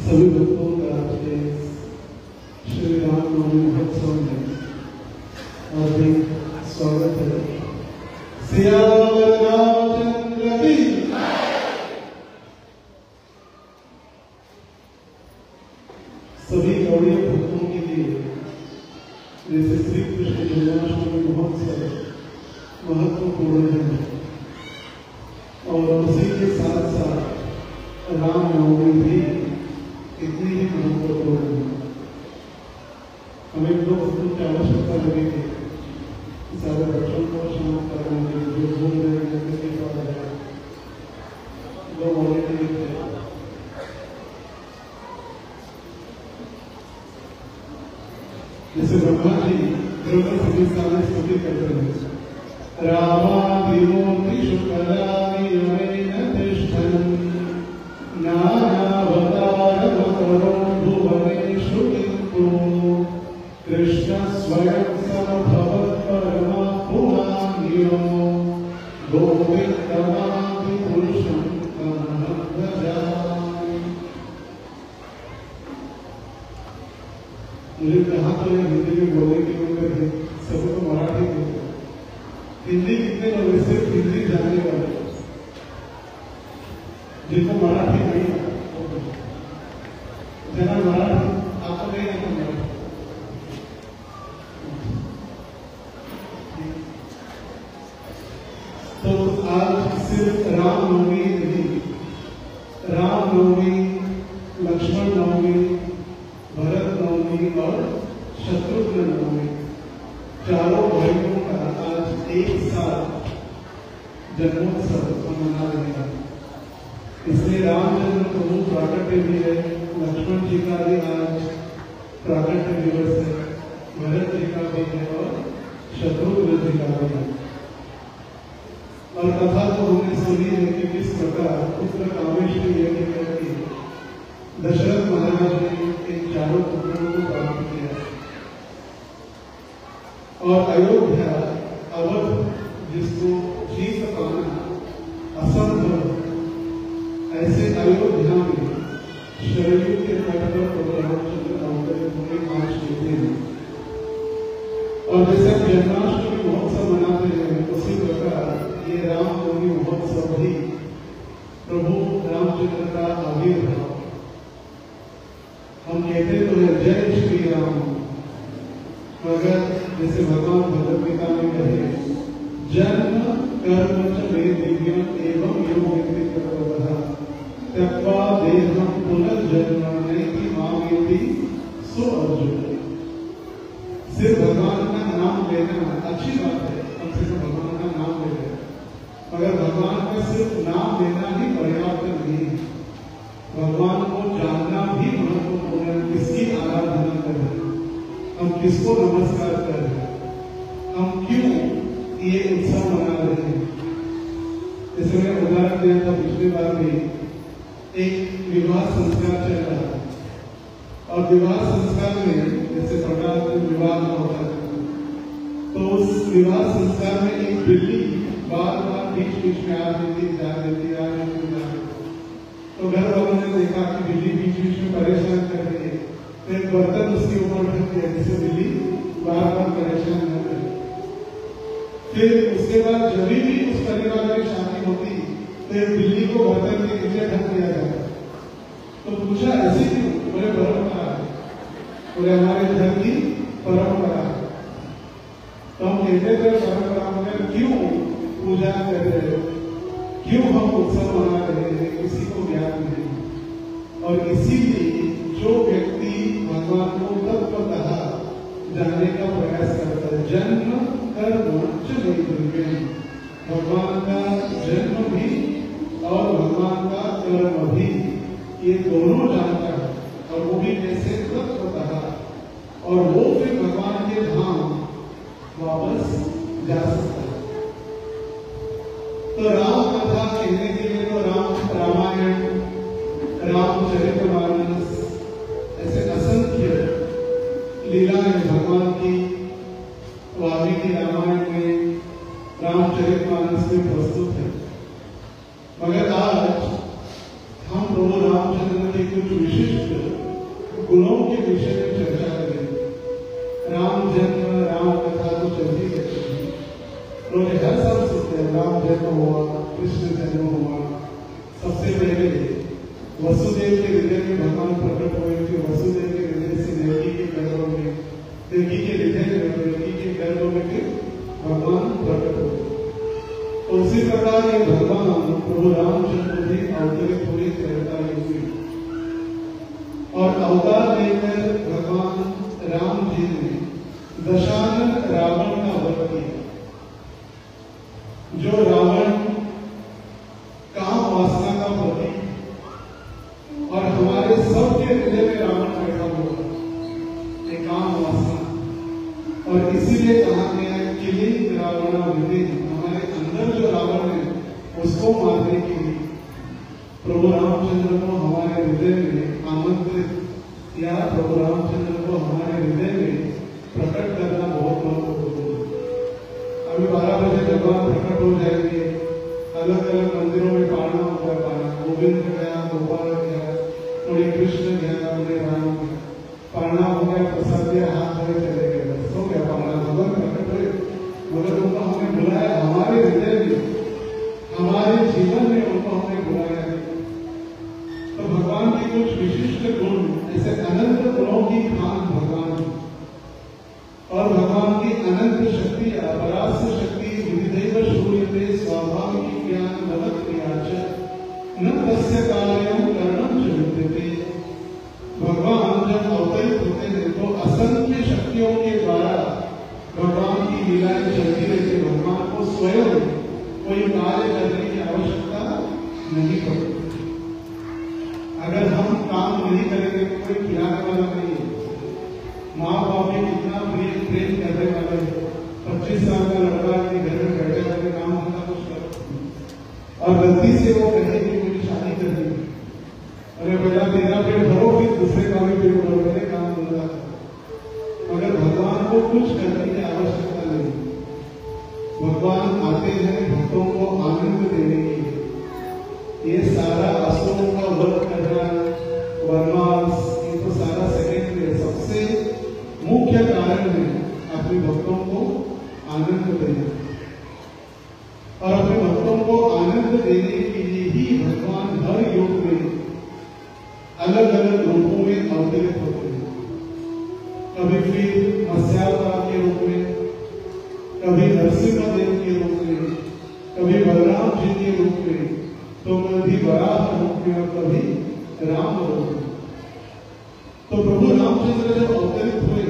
सभी भक्तों का आपके श्री रामनवमी महोत्सव में हार्दिक स्वागत है। सियावर रामचंद्र की सभी गौड़ीय भक्तों के लिए जैसे श्री कृष्ण जन्माष्टमी महोत्सव महत्वपूर्ण है और उसी के साथ साथ रामनवमी भी इतनी ही महत्वपूर्ण है। हमें दो वस्तुओं की आवश्यकता लगेगी सारे बच्चों को शांत करने के लिए जो भूल रहे हैं दो ऑलरेडी जैसे ब्रह्मा जी द्रौपदी संहिता में स्तुति करते हैं रामादिमूर्ति शुक्लानि यमेन तिष्ठन् नानावतारमकरो भुवनेषु किन्तु कृष्ण स्वयं समभवत् परमा पुराणियो गोविन्दमादि पुरुषं तमहं भजामि। मुझे कहा तो हिंदी में बोलने की उम्र है, सबको मराठी में हिंदी कितने लोग सिर्फ हिंदी जानने वाले जिनको मराठी नहीं जना मराठी आपको नहीं आता तो आज सिर्फ रामनवमी नहीं, रामनवमी, लक्ष्मण नवमी, भरत नवमी और शत्रुघ्न नवमी चारों भाइयों का आज एक साथ जन्मोत्सव मना रहे हैं। इसलिए रामचंद्र प्रभु प्राकट्य भी है, लक्ष्मण जी का भी आज प्राकट्य दिवस है, भरत जी का भी है और शत्रुघ्न जी का भी है। और कथा तो हमने सुनी है कि किस प्रकार पुत्र कामेष्टि यज्ञ करके दशरथ महाराज ने इन चारों पुत्रों को प्राप्त किया और अयोध्या अवध जिसको जीत पाना असंभव, ऐसे अयोध्या में शरयू के तट पर प्रभु रामचंद्र अवतरित होने 5 लेते हैं। और जैसे जन्माष्टमी महोत्सव मनाते हैं उसी प्रकार ये रामनवमी महोत्सव भी प्रभु रामचंद्र का आविर्भाव। हम कहते तो है जय श्री राम, मगर जैसे भगवान भगवद गीता में कहे जन्म कर्म च मे दिव्यम एवं यो व्यक्ति कर्तव्यः त्यक्त्वा देहं पुनर्जन्म नैति मामेति सो अर्जुन। सिर्फ भगवान का नाम लेना अच्छी बात है, हम सिर्फ भगवान का नाम ले रहे हैं, मगर भगवान का सिर्फ नाम लेना ही पर्याप्त नहीं है। भगवान को जानना भी महत्वपूर्ण है। किसकी आराधना करें, हम किसको नमस्कार कर रहे हैं, हम क्यों ये उत्सव मना रहे हैं। जैसे मैं उदाहरण दिया था पिछली बार भी, एक विवाह संस्कार चल रहा है और विवाह संस्कार में जैसे प्रकार से विवाह होता है तो उस विवाह आ देती जा देती। तो घर वालों ने देखा कि बिल्ली बीच बीच में परेशान कर रही है, तो एक बर्तन उसके ऊपर रख दिया जिससे बिल्ली बार बार परेशान न करे। फिर उसके बाद जब भी उस परिवार की शादी होती तो एक बिल्ली को बर्तन के नीचे ढक दिया जाता। तो पूछा ऐसी क्यों? बोले परंपरा है, बोले हमारे घर की परंपरा है। तो हम कहते थे परंपरा में क्यों पूजा कर रहे हो, क्यों हम उत्सव मना रहे हैं, किसी को ज्ञान नहीं। और इसीलिए जो व्यक्ति भगवान को तत्वतः जानने का प्रयास करता है, जन्म कर्म च वैधव्यम, भगवान का जन्म भी और भगवान का कर्म भी, ये दोनों जानता है। और वो भी कैसे? तत्वतः। और वो फिर भगवान के धाम वापस जा सकता है। तो राम कथा कहने के लिए तो रामायण, रामचरितमानस, ऐसे असंख्य लीलाएं भगवान की वाल्मीकि रामायण में, रामचरितमानस में प्रस्तुत है। मगर आज हम प्रभु रामचंद्र के कुछ विशिष्ट गुणों के विषय में चर्चा करेंगे। राम जन्म, राम कथा तो चलती रहती है, रोज हर सब सुनते हैं, राम जन्म हुआ, कृष्ण जन्म हुआ। सबसे पहले वसुदेव के हृदय में भगवान प्रकट हुए थे। वसुदेव के हृदय से देवकी के गर्भ में, देवकी के हृदय में, देवकी के गर्भ में फिर भगवान प्रकट हुए। तो उसी प्रकार ये भगवान प्रभु रामचंद्र भी अवतरित हुए त्रेता युग में। और अवतार लेकर भगवान राम जी ने दशानन रावण का वध किया। जो रावण काम वासना का प्रतीक, और हमारे सबके हृदय में रावण बैठा हुआ है, काम वासना। और इसीलिए कहा गया है किलिंग रावण हृदय, हमारे अंदर जो रावण है उसको मारने के लिए प्रभु रामचंद्र को हमारे हृदय में आमंत्रित, या प्रभु रामचंद्र को हमारे हृदय में प्रकट करना बहुत महत्वपूर्ण है। अभी 12 बजे भगवान प्रकट हो जाएंगे। अलग अलग मंदिरों में पालना होता है, पालना गोविंद गया, गोपाल गया, थोड़ी कृष्ण गया, थोड़ी राम गया, पालना हो गया, प्रसाद दिया, हाथ धोए चले गए, बस हो गया पालना। भगवान प्रकट हुए, मगर उनको हमें बुलाया हमारे हृदय में, हमारे जीवन में उनको हमने बुलाया। तो भगवान के कुछ विशिष्ट गुण, ऐसे अनंत गुणों की खान भगवान, और भगवान की अनंत शक्ति, अपराध शक्ति, विविधैव श्रूयते स्वाभाविक ज्ञान बलत क्रियाच न तस्य कालयं करणं च विद्यते। भगवान जब अवतरित होते हैं तो असंख्य शक्तियों के द्वारा भगवान की लीलाएं चलती रहती। भगवान को स्वयं कोई कार्य करने की आवश्यकता नहीं पड़ती। अगर हम काम नहीं करेंगे तो कोई खिलाने वाला नहीं है। माँ बाप भी कितना प्रेम करने वाले हैं। 25 साल का लड़का अपने घर में बैठे बैठे काम धंधा कुछ कर, और गलती से वो कहे कि मुझे शादी करनी है, अरे बेटा तेरा पेट भरो, फिर दूसरे का भी पेट भरो, मेरे काम धंधा कर। मगर भगवान को कुछ करने की आवश्यकता नहीं। भगवान आते हैं भक्तों को आनंद देने के लिए। ये सारा असुरों का वध करना, वनवास, ये तो सारा सेकेंडरी है। सबसे मुख्य कारण है अपने भक्तों को आनंद देना। और अपने भक्तों को आनंद देने के लिए ही भगवान हर युग में अलग अलग रूपों में अवतरित होते हैं। कभी फिर मत्स्यावतार के रूप में, कभी नरसिंह देव के रूप में, कभी बलराम जी के रूप में, तो कभी वराह रूप में, और कभी राम रूप में। तो प्रभु रामचंद्र जब अवतरित हुए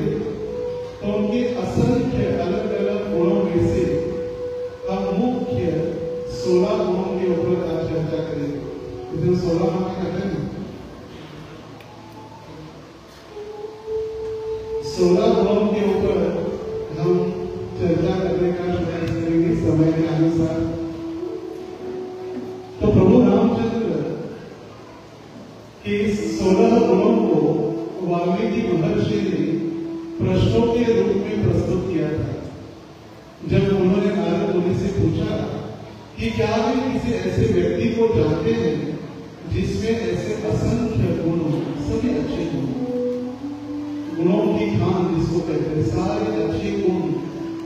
तो उनके असंख्य अलग अलग गुणों में से हम मुख्य 16 गुणों के ऊपर आज चर्चा करेंगे। इसमें 16 हम कहते हैं 16 गुणों के ऊपर हम चर्चा करने का प्रयास करेंगे समय के अनुसार। तो प्रभु रामचंद्र के 16 गुणों को वाल्मीकि महर्षि ने प्रश्नों के रूप में प्रस्तुत किया था। जब उन्होंने नारद मुनि से पूछा कि क्या वे किसी ऐसे व्यक्ति को जानते हैं जिसमें ऐसे असंख्य गुण, सभी अच्छे गुण, गुणों की खान जिसको कहते हैं, सारे अच्छे गुण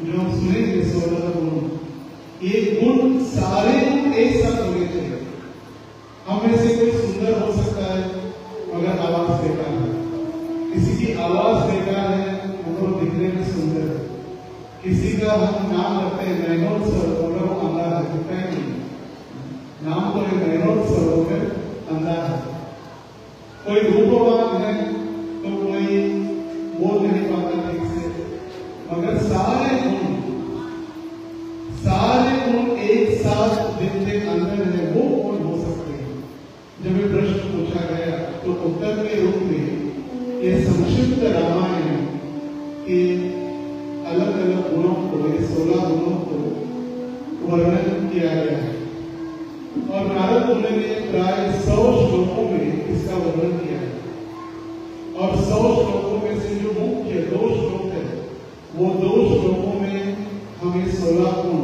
जो हम सुनेंगे 16 गुण, ये गुण सारे एक साथ होने चाहिए। हम में से कोई सुंदर हो सकता है मगर आवाज बेकार है, किसी की आवाज बेकार है मगर दिखने में सुंदर है, किसी का हम नाम रखते हैं नैनोद सर मगर वो अंधा है, दिखता है नहीं, नाम तो है नैनोद सर मगर अंधा है। कोई रूपवान है तो कोई बोल नहीं पाता ठीक से, मगर सारे गुण एक साथ जिनके अंदर है वो कौन हो सकते हैं। जब ये प्रश्न पूछा गया तो उत्तर के रूप में ये संक्षिप्त रामायण के अलग अलग गुणों को, ये 16 गुणों को वर्णन किया गया है और नारद मुनि ने प्राय 100 श्लोकों में इसका वर्णन किया है और 100 श्लोकों में से जो मुख्य 2 श्लोक है वो 2 श्लोकों में हम ये 16 गुण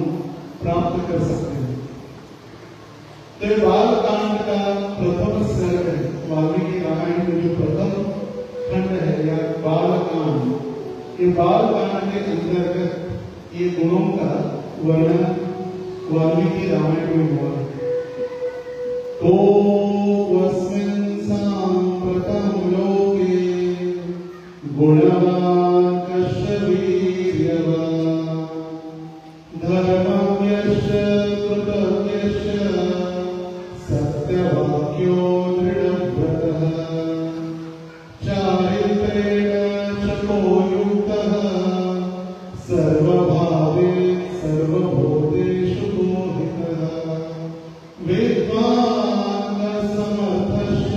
प्राप्त कर सकते हैं। तो बालकांड का प्रथम सर्ग है, वाल्मीकि रामायण में जो प्रथम खंड है या बालकांड, ये बालकांड के अंतर्गत ये गुणों का वर्णन वाल्मीकि रामायण में हुआ है। तो वस्मिन् सांप्रतं लोके गुणवान् कस्य वीर्यवान् धर्मज्ञश्च कृतज्ञश्च सत्यवाक्यो दृढव्रतः चारित्रेण चको युक्तः सर्वभावे सर्वभूतेषु बोधितः विद्वान् समर्थश्च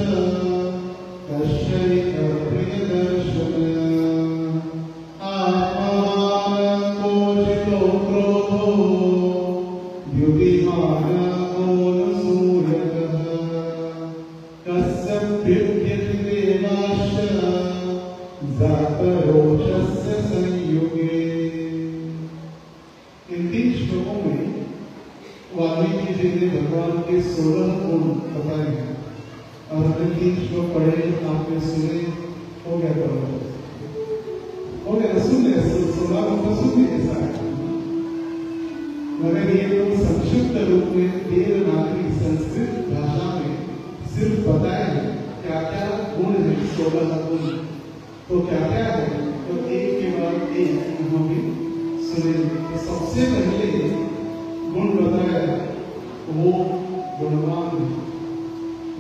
कश्चित् प्रियदर्शनः आत्मानकोचितो क्रोधो युधिमानको न सूयकः कस्य बिभ्यति देवाश्च जातरोषस्य संयुगे। इन 3 श्लोकों में वाल्मीकि जी ने भगवान के 16 गुण बताए हैं और हमने 3 श्लोक पढ़े, आपने सुने, हो गया करो, हो गया सुन ले, 16 गुण सुन ले ऐसा है। मगर ये तो संक्षिप्त रूप में देवनागरी संस्कृत भाषा में सिर्फ बताए हैं क्या क्या गुण है, 16 गुण तो क्या क्या है, तो एक के बाद एक हम भी सुनेंगे। तो सबसे पहले गुण बताया वो गुणवान,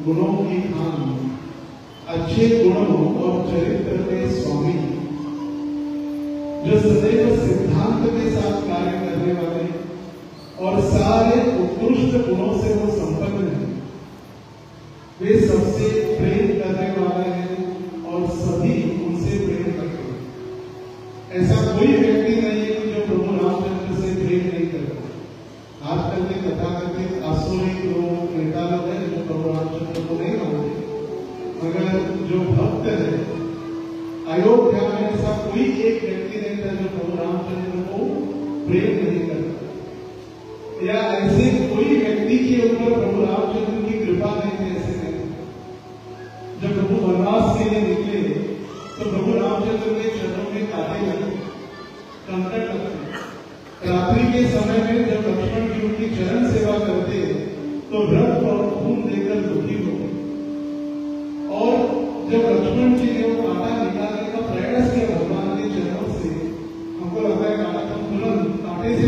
गुणों की खान, अच्छे गुणों और चरित्र के स्वामी, जो सदैव सिद्धांत के साथ कार्य करने वाले और सारे उत्कृष्ट गुणों से वो संपन्न है, वे सबसे प्रेम करने वाले हैं और सभी उनसे प्रेम करते हैं। ऐसा कोई व्यक्ति नहीं है जो प्रभु रामचंद्र से प्रेम नहीं करता। आजकल के तथाकथित आसुरिक लोग, नेता लोग हैं जो प्रभु रामचंद्र को नहीं मानते, मगर जो भक्त है अयोध्या में ऐसा कोई एक व्यक्ति नहीं था जो प्रभु रामचंद्र को प्रेम नहीं करता, या ऐसे कोई व्यक्ति के ऊपर प्रभु रामचंद्र की कृपा नहीं थी, ऐसे नहीं। जब प्रभु वनवास के लिए निकले तो प्रभु रामचंद्र के चरणों में कांटे लगे, कंकड़ लगते। रात्रि के समय में जब लक्ष्मण जी उनकी चरण सेवा करते तो रक्त और खून देकर दुखी होते, और जब लक्ष्मण जी ने वो कांटा निकालने का प्रयास किया भगवान के चरणों से, हमको लगता है कांटा तो तुरंत कांटे से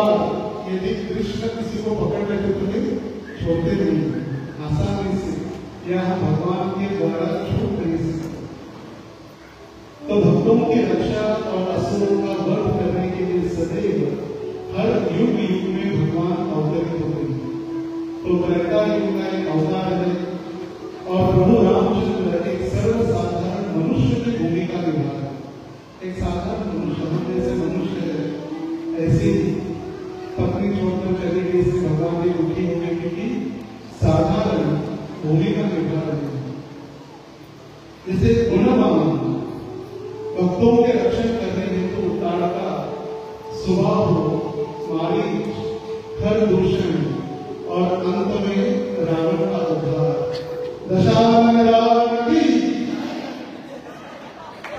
बाद यदि कृष्ण किसी को पकड़ लेते तो नहीं छोड़ते नहीं आसानी से, यह भगवान के द्वारा छूट नहीं सकते। तो भक्तों की रक्षा और असुरों का वध करने के लिए सदैव हर युग युग में भगवान अवतरित होते हैं। तो त्रेता युग का एक अवतार है और प्रभु रामचंद्र एक सर्वसाधारण मनुष्य की भूमिका निभा रहे हैं। एक साधारण मनुष्य, हम जैसे मनुष्य है, ऐसे ही पत्नी छोड़कर चली गई, इससे भगवान भी दुखी हो गए क्योंकि साधारण भूमिका निभा रहे हैं। जैसे गुणवान भक्तों के रक्षण करने हेतु ताड़का, सुबाहु, मारीच, खरदूषण और अंत में रावण का उद्धार। दशानन रावण की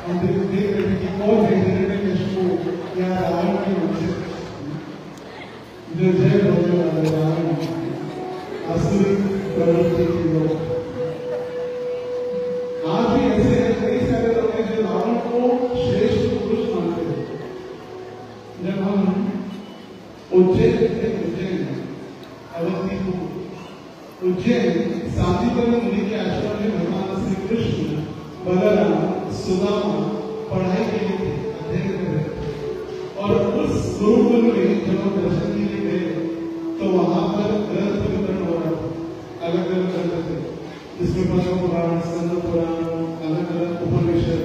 हम देख रहे थे कि कौन है हिरण्यकशिपु या रावण की वंश जो जय बोलने वाले रावण असुरी प्रवृत्ति के लोग। आज भी ऐसे कई सारे लोग हैं जो रावण को श्रेष्ठ पुरुष मानते हैं। जब हम उज्जैन अवंतीपुर उज्जैन शांतिवन मुनि के आश्रम में भगवान श्री कृष्ण बलराम सुदामा पढ़ाई के लिए अध्ययन कर रहे थे और उस गुरुकुल में जब हम दर्शन के लिए गए तो वहां पर ग्रंथ वितरण हो रहा था। अलग अलग ग्रंथ थे जिसमें पद्म पुराण, स्कंद पुराण, अलग अलग उपनिषद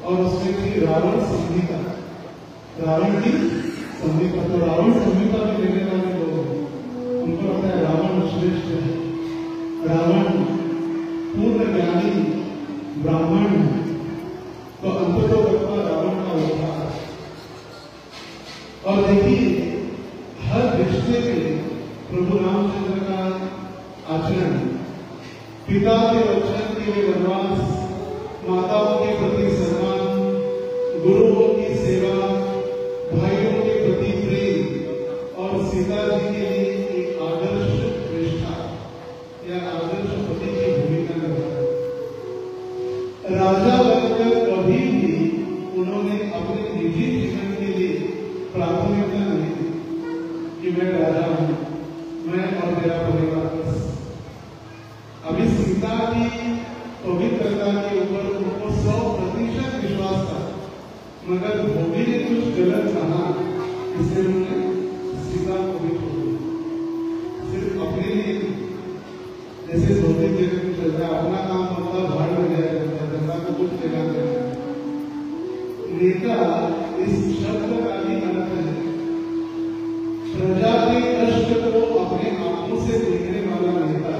और उसमें थी रावण संहिता। रावण की संहिता, तो रावण संहिता में लेने वाले लोग उनको लगता है रावण श्रेष्ठ है, रावण पूर्ण ज्ञानी ब्राह्मण, तो अंततोगत्वा रावण का उद्धार। और देखिए हर रिश्ते में प्रभु रामचंद्र का आचरण, पिता के वचन के लिए वनवास, माताओं के प्रति सम्मान, गुरुओं की सेवा, भाइयों के प्रति प्रेम और सीता जी के लिए एक आदर्श निष्ठा या आदर्श पति की भूमिका निभाई। राजा बनकर कभी भी उन्होंने अपने निजी जीवन के लिए प्राथमिकता नहीं दी कि मैं राजा हूं, मैं और मेरा परिवार बस। अभी सीता की पवित्रता के ऊपर उनको 100% विश्वास था, मगर धोबी ने कुछ गलत कहा, इसलिए उन्होंने सीता को भी छोड़ दिया। सिर्फ अपने लिए, जैसे धोबी जगह में चल रहा है, अपना काम अपना भाड़ में जाया जाता है, जनता को कुछ लेना देना। नेता इस शब्द का भी अर्थ है प्रजा के कष्ट को अपने आंखों से देखने वाला नेता।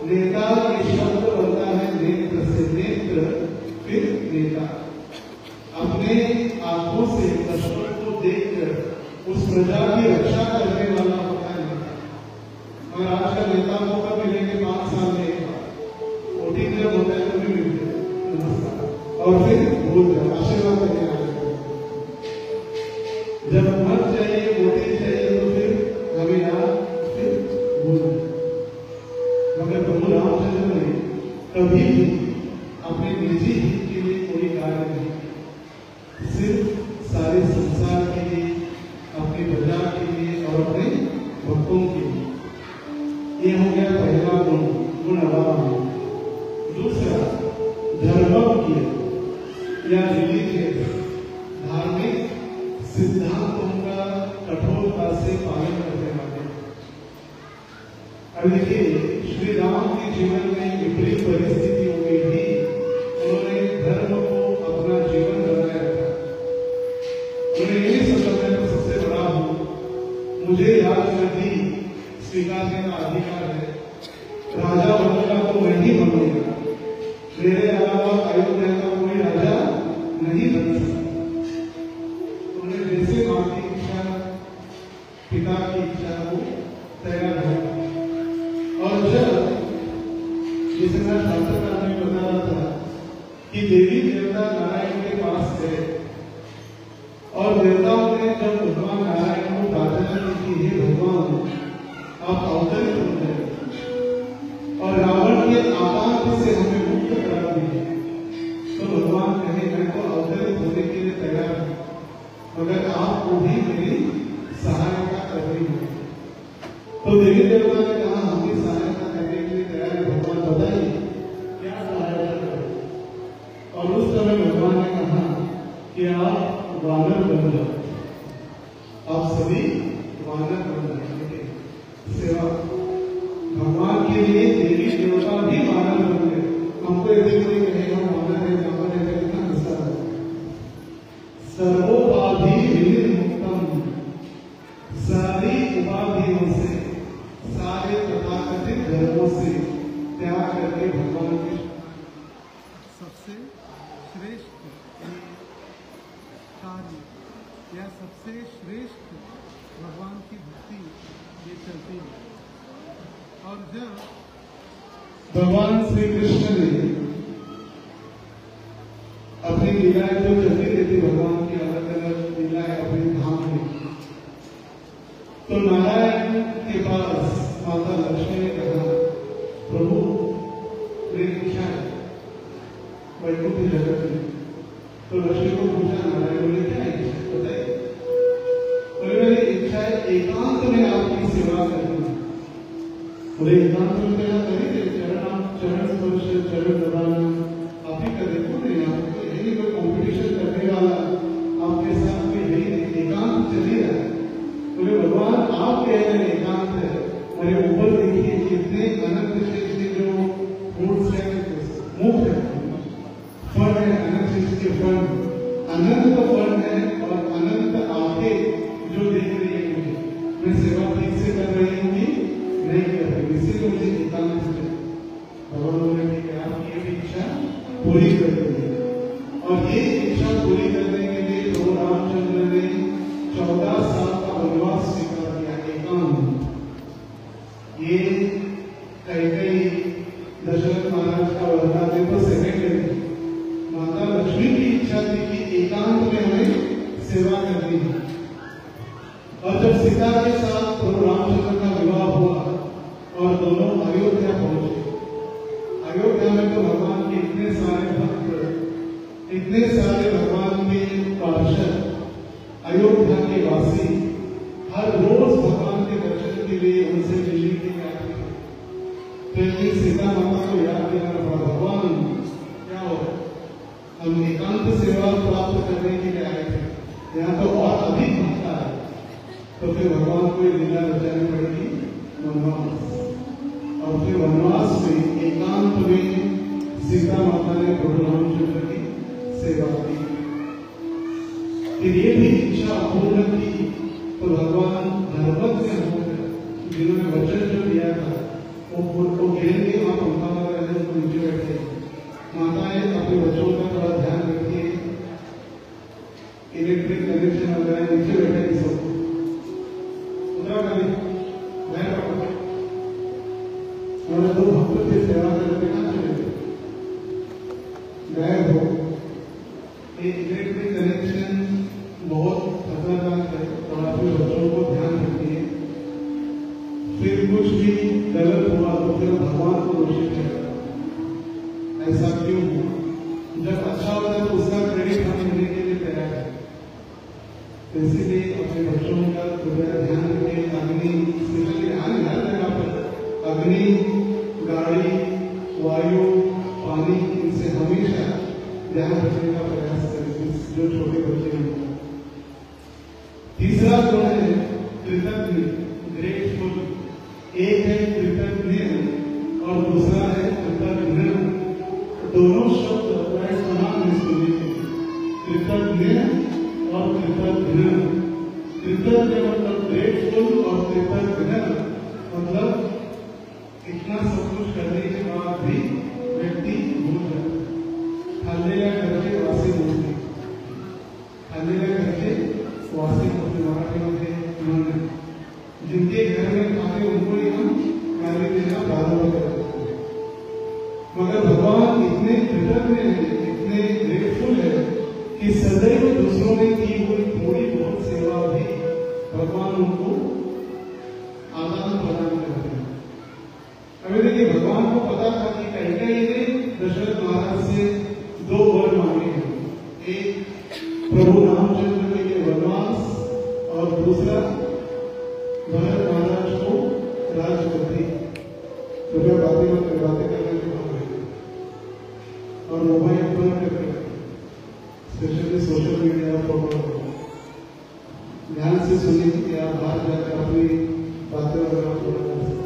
नेता के शब्द बनता है नेत्र से, नेत्र फिर नेता। अपने आंखों से कष्टों को देखकर उस प्रजा की रक्षा करने वाला होता है नेता। और आज का नेता मौका मिलेंगे 5 साल में एक बार, वोटिंग जब होता है तभी मिलते हैं, नमस्कार, और फिर भूल जाओ, आशीर्वाद देने आए। जब मत चाहिए, वोटिंग चाहिए, तो फिर हमें याद, फिर भूल जाओ। मगर प्रभु रामचंद्र ने कभी भी अपने निजी हित के लिए कोई कार्य नहीं, सिर्फ सारे संसार के लिए, अपनी प्रजा के लिए और अपने भक्तों के लिए। ये हो गया पहला गुण, गुणवान। दूसरा धर्मम किया या रिलीजियस, धार्मिक सिद्धांतों का कठोरता से पालन करने वाले। अब देखिए श्री राम के जीवन में विपरीत परिस्थितियों में भी उन्होंने धर्म को अपना जीवन बनाए रखा। उन्हें ये समझा मैं सबसे बड़ा हूं, मुझे राजगद्दी स्वीकारने का अधिकार है, राजा बनूंगा तो मैं ही बनूंगा, मेरे अलावा अयोध्या का कोई राजा नहीं बन सकता। उन्हें जैसे मां की इच्छा, पिता की इच्छा को तैयार हो। और जब जिसे मैं शास्त्रकार में बता रहा था कि देवी देवता नारायण के पास गए और देवताओं ने जब भगवान नारायण को प्रार्थना की, हे भगवान आप अवतरित हो गए और रावण के आतंक से हमें मुक्त करा दीजिए, तो भगवान कहे मैं तो अवतरित होने के लिए तैयार हूं, मगर आपको भी मेरी सहायता कर रही है। तो देवी देवता ने कहा हम भी सहायता करने के लिए तैयार है, भगवान बताइए क्या सहायता करें। और उस समय भगवान ने कहा कि आप वानर बन जाओ, आप सभी वानर बन जाएंगे। सेवा भगवान के लिए देवी देवता भी वानर बन गए। हमको यदि कोई कहेगा वानर है जामन है तो कितना गुस्सा है। सर्वोपाधि विनिर्मुक्तम, सारी उपाधियों से, सारे तथाकथित धर्मों से त्याग करके भगवान के सबसे श्रेष्ठ कार्य या सबसे श्रेष्ठ भगवान की भक्ति ये चलती है। और जब भगवान श्री कृष्ण ने अपनी लीलाएं जो चलती रहती भगवान की अलग अलग लीलाएं अपने धाम में, तो नारायण के पास माता लक्ष्मी ने कहा प्रभु मेरी इच्छा है वैकुंठ जगत में। तो लक्ष्मी को पूछा नारायण बोले क्या इच्छा बताइए। बोले मेरी इच्छा है एकांत में आपकी सेवा करनी। बोले एकांत में क्या करेंगे, चरण स्पर्श चरण दबाना आप ही करें। बोले आपको यही कोई कॉम्पिटिशन करने वाला आपके साथ में यही नहीं, एकांत चल ही रहा है। बोले भगवान आप कह रहे हैं एकांत है, मेरे ऊपर देखिए कितने अनंत शेष के जो फ्रूट्स है, मुख है, फल है, अनंत शेष के फल, अनंत फल है और अनंत आंखें जो देख रही है मुझे, मैं सेवा ठीक से कर रही हूँ कि नहीं कर रही, इसीलिए मुझे एकांत चाहिए। भगवान ने कहा आपकी ये इच्छा पूरी कर दी। और ये इच्छा पूरी करने के लिए प्रभु रामचंद्र ने 14 साल का वनवास स्वीकार किया एकांत। ये कई दशरथ महाराज का वरदान है तो सेकेंडरी। माता लक्ष्मी की इच्छा थी कि एकांत में हमें सेवा करनी है। और जब सीता के साथ प्रभु रामचंद्र का विवाह हुआ और दोनों अयोध्या पहुंचे, अयोध्या में तो भगवान के इतने सारे भक्त, इतने सारे भगवान के पार्षद, अयोध्या के वासी हर रोज भगवान के दर्शन के लिए उनसे मिलने के लिए आते हैं। तो एक दिन सीता माता को याद देना पड़ा, भगवान क्या हो हम एकांत सेवा प्राप्त करने के लिए आए थे, यहाँ तो और अधिक भक्ता है। तो फिर भगवान को लीला रचानी पड़ेगी वनवास। और फिर वनवास में एकांत में सीता माता ने प्रभु रामचंद्र की सेवा की। फिर ये भी इच्छा पूर्ण की तो भगवान धर्मत से होकर जिन्होंने वचन जो दिया था वो घेरेंगे। वहां पंखा लगा रहे तो नीचे बैठे, माताएं अपने बच्चों का थोड़ा ध्यान रखिए, इलेक्ट्रिक कनेक्शन वगैरह नीचे बैठे सब उतरा करें और दो भक्त की सेवा करके ना चले गए हो। इलेक्ट्रिक कनेक्शन बहुत खतरनाक है और अपने बच्चों को ध्यान रखिए। फिर कुछ भी गलत हुआ तो फिर भगवान को दोषित है, ऐसा क्यों हुआ? जब अच्छा होता है तो उसका क्रेडिट हम देने के लिए तैयार है। तो इसीलिए अपने बच्चों का थोड़ा ध्यान रखें। अग्नि स्पेशली ध्यान जगह पर अग्नि, गाड़ी, वायु, पानी, इनसे हमेशा ध्यान रखने का प्रयास करें जो छोटे बच्चे हैं। तीसरा गुण है कृतज्ञ, ग्रेटफुल। एक है कृतज्ञ और दूसरा है कृतज्ञ। दोनों शब्द प्राय समान में सुने, कृतज्ञ और कृतज्ञ। कृतज्ञ मतलब ग्रेटफुल और कृतज्ञ मतलब इतना सब कुछ करने के बाद भी व्यक्ति भूल जाता है। हल्लेला करके वासी बोलते, हल्लेला करके वासी बोलते मराठी में जिनके घर में खाते उनको ही हम गाली देना प्रारंभ कर देते हैं। मगर भगवान इतने कृतज्ञ हैं, इतने ग्रेटफुल है कि सदैव दूसरों ने की हुई थोड़ी बहुत सेवा भी भगवान उनको आदान प्रदान करते हैं। अभी देखिए भगवान को पता था कि कहीं ने दशरथ महाराज से 2 वर मांगे हैं, एक प्रभु रामचंद्र के लिए वनवास और दूसरा फोटो ध्यान से सुनिए कि आप बाहर जाकर अपनी बातें वगैरह पूरा कर सकते।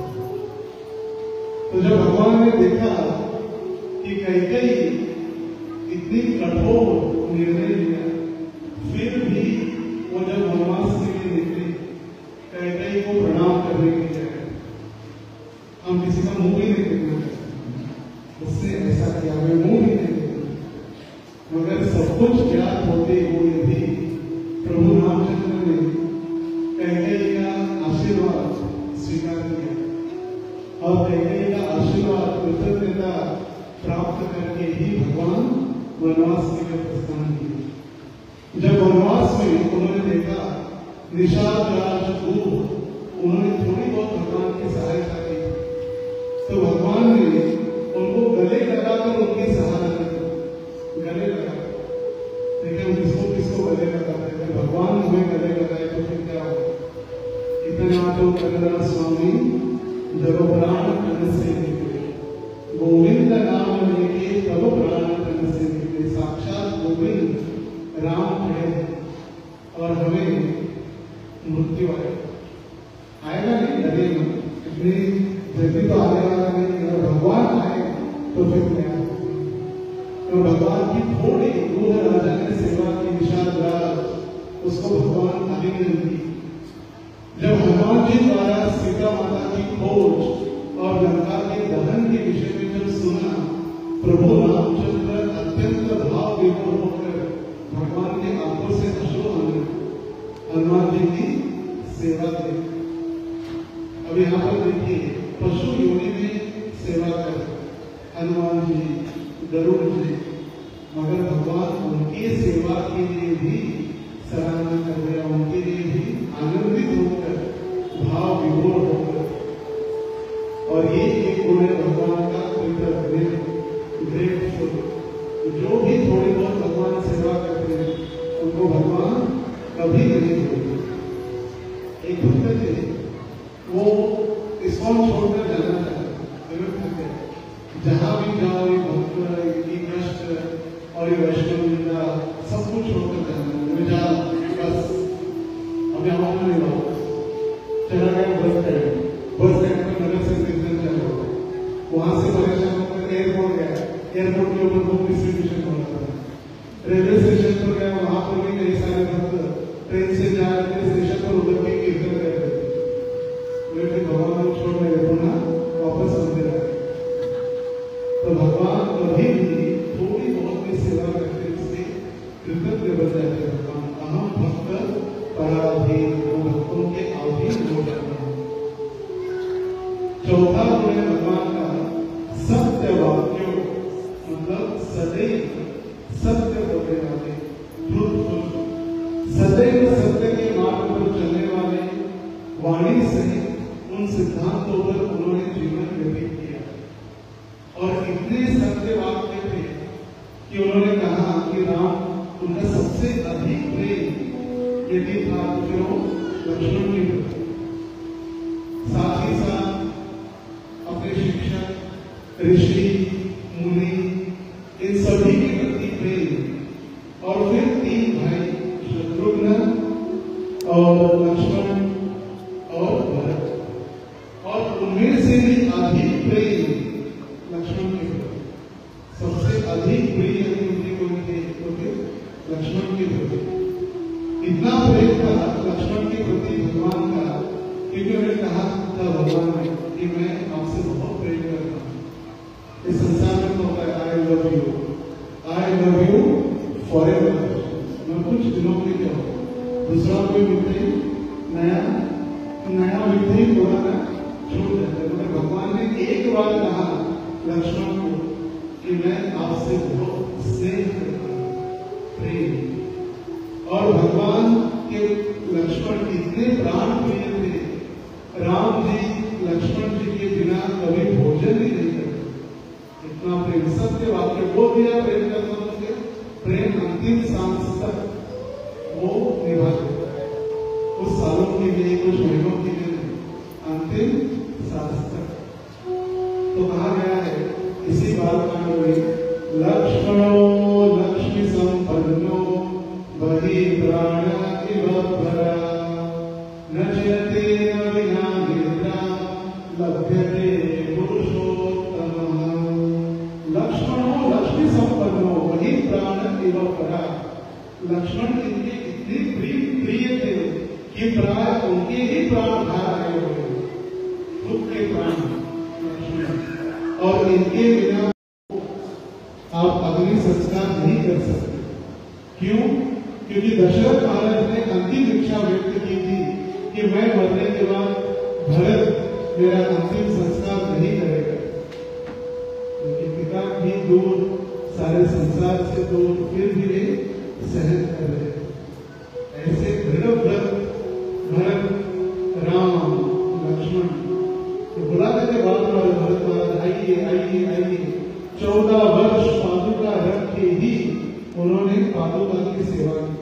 तो जब भगवान ने देखा कि कैकेयी इतनी कठोर निर्णय लिया, फिर भी वो जब वनवास के लिए निकले, कैकेयी को प्रणाम करने की जगह हम किसी का मुंह भी नहीं देखना चाहते, उससे ऐसा किया, हमें मुंह भी नहीं देखना, मगर सब कुछ ज्ञात होते हुए भी प्रभु रामचंद्र ने कैकेयी का आशीर्वाद स्वीकार किया और कैकेयी का आशीर्वाद कृतज्ञता प्राप्त करके ही भगवान वनवास के लिए प्रस्थान किए। जब वनवास में उन्होंने देखा निषाद राजदूत, उन्होंने थोड़ी बहुत भगवान की सहायता की, तो भगवान ने उनको गले लगाकर उनकी सहायता की। गले लगा, देखिए हम किसको गले लगाते हैं, भगवान हमें गले लगाए तो फिर क्या होगा। इतना तो कन्नड़ा स्वामी जब प्राण तन से निकले, गोविंद नाम लेके तब प्राण तन से निकले। साक्षात गोविंद राम है और हमें मृत्यु आएगा नहीं, डरेगा इतनी जल्दी तो आने वाला नहीं। अगर भगवान आए तो फिर क्या, तो भगवान की थोड़ी दूर राजा ने सेवा की, निषाद राज, उसको भगवान अभिनंदन की। जब हनुमान जी द्वारा सीता माता की खोज और लंका के दहन के विषय में जब सुना, प्रभु रामचंद्र अत्यंत भाव विभोर होकर भगवान के आंखों से अश्रु आने, हनुमान जी की सेवा की। अब यहाँ पर देखिए, पशु योनि में सेवा कर हनुमान जी, गरुड़ जी, मगर भगवान उनकी सेवा के लिए भी सराहना कर रहे हैं, उनके लिए भी आनंदित होकर, भाव विभोर होकर। और ये एक गुण है भगवान का, ग्रेटफुल। जो भी थोड़ी बहुत भगवान सेवा करते हैं उनको भगवान कभी नहीं भूलते। एक भक्त थे, वो इस्कॉन छोड़कर जाना चाहते, जहां भी जाओ ये भक्त, ये कष्ट और ये वैष्णव लीला सब कुछ छोड़कर जाना, बस अब यहाँ नहीं रहो। चला गया बस स्टैंड पर नगर से कीर्तन चला, वहां से परेशान होकर एयरपोर्ट गया, एयरपोर्ट के ऊपर बुक डिस्ट्रीब्यूशन हो रहा था, रेलवे स्टेशन पर गया, वहां पर भी कई सारे भक्त ट्रेन से जा रहे थे, स्टेशन पर उतर के कीर्तन कर रहे थे। फिर भगवान को छोड़ने गए, पुनः वापस मंदिर आए। तो भगवान कभी भी थोड़ी बहुत भी सेवा करते उससे कृतज्ञ बन जाते। भगवान अहम भक्त पराधीन, भक्तों के अधीन हो जाता है। चौथा गुण है भगवान का सत्य वाक्य, मतलब सदैव सत्य बोलने वाले, ट्रूथफुल, सदैव सत्य के मार्ग पर चलने वाले, वाणी से उन सिद्धांतों पर उन्होंने जीवन व्यतीत किया। और इतने सत्य वाक्य थे कि उन्होंने कहा कि राम उनका सबसे अधिक प्रेम यदि था तो लक्ष्मण की प्रति, साथ ही साथ अपने शिक्षक, ऋषि, मुनि, इन सभी के प्रति प्रेम। और फिर तीन भाई शत्रुघ्न और लक्ष्मण और भरत, और उनमें से भी अधिक प्रेम लक्ष्मण के प्रति, सबसे अधिक प्रिय यदि उनके कोई थे तो फिर लक्ष्मण के प्रति। इतना प्रेम था लक्ष्मण के प्रति भगवान का, क्योंकि उन्होंने कहा था भगवान ने कि मैं आपसे बहुत प्रेम करता हूँ। इस संसार में तो होता है आई लव यू फॉरएवर। मैं कुछ दिनों के लिए दूसरा कोई मिलते नया मिलते ही पुराना छूट जाता है, मगर भगवान ने एक बार कहा लक्ष्मण को कि मैं आपसे बहुत स्नेह करता हूँ, प्रेम। और भगवान के लक्ष्मण इतने प्राण प्रिय थे, राम जी लक्ष्मण जी के बिना कभी भोजन ही नहीं करते, इतना प्रेम। सत्य वाक्य बोल दिया, प्रेम करना होंगे, प्रेम अंतिम सांस तक वो निभा देता है। कुछ सालों के लिए, कुछ महीनों के लिए नहीं, अंतिम सांस तक। तो कहा गया है इसी बात का लक्ष्मणो लक्ष्मी संपन्नो बहि लभ्यते पुरुषोत्तमः लक्ष्मणो लक्ष्मी संपन्नो वही प्राण एवं परा। लक्ष्मण इनके इतने प्रिय थे कि प्राय उनके ही प्राण बाहर आए हुए, दुख के प्राण लक्ष्मण, और इनके बिना आप अग्नि संस्कार नहीं कर सकते। क्यों? क्योंकि दशरथ महाराज ने अंतिम इच्छा व्यक्त की थी कि मैं मरने के बाद भरत मेरा अंतिम संस्कार नहीं करेगा। उनके पिता भी दूर, सारे संसार से दूर, फिर भी वे सहन कर रहे। ऐसे दृढ़ भरत, राम, लक्ष्मण तो बुलाने के बाद भरत महाराज आइए आइए आइए। 14 वर्ष पादुका रख के ही उन्होंने पादुका की सेवा की।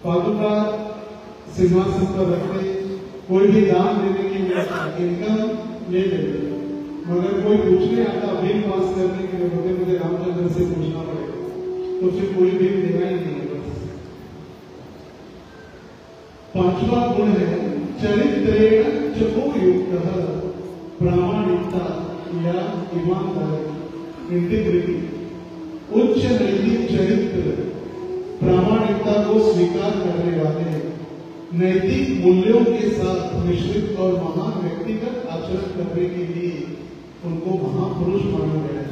पादुका सिंहासन पर रखते, कोई भी दान देने की इनकम ले लेते, मगर कोई पूछने आता बिल पास करने के लिए बोलते मुझे रामचंद्र से पूछना पड़ेगा, तो फिर कोई बिल देना ही नहीं है। बस 5वां गुण है चरित्रेण चको युक्तः प्रामाणिकता या ईमानदारी, इंटीग्रिटी। उच्च नैतिक चरित्र, प्रामाणिकता को स्वीकार करने वाले, नैतिक मूल्यों के साथ मिश्रित और महान व्यक्तिगत आचरण करने के लिए उनको महापुरुष माना गया है।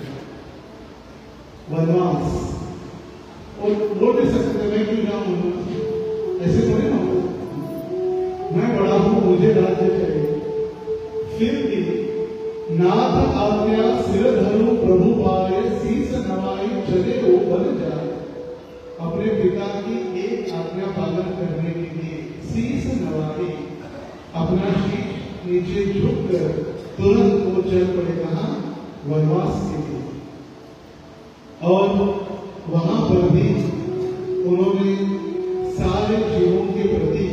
वनवास, और बोल नहीं सकते मैं क्यों जाऊं वनवास, ऐसे थोड़ी ना होगा, मैं बड़ा हूं मुझे राज्य चाहिए। फिर भी नाथ आज्ञा सिर धरो प्रभु पाए शीस नवाई चले वो बन जाए। अपने पिता की एक आज्ञा पालन करने के लिए शीस नवाई, अपना शीश नीचे झुककर तुरंत वो चल पड़े कहां? वनवास के लिए। और वहां पर भी उन्होंने सारे जीवों के प्रति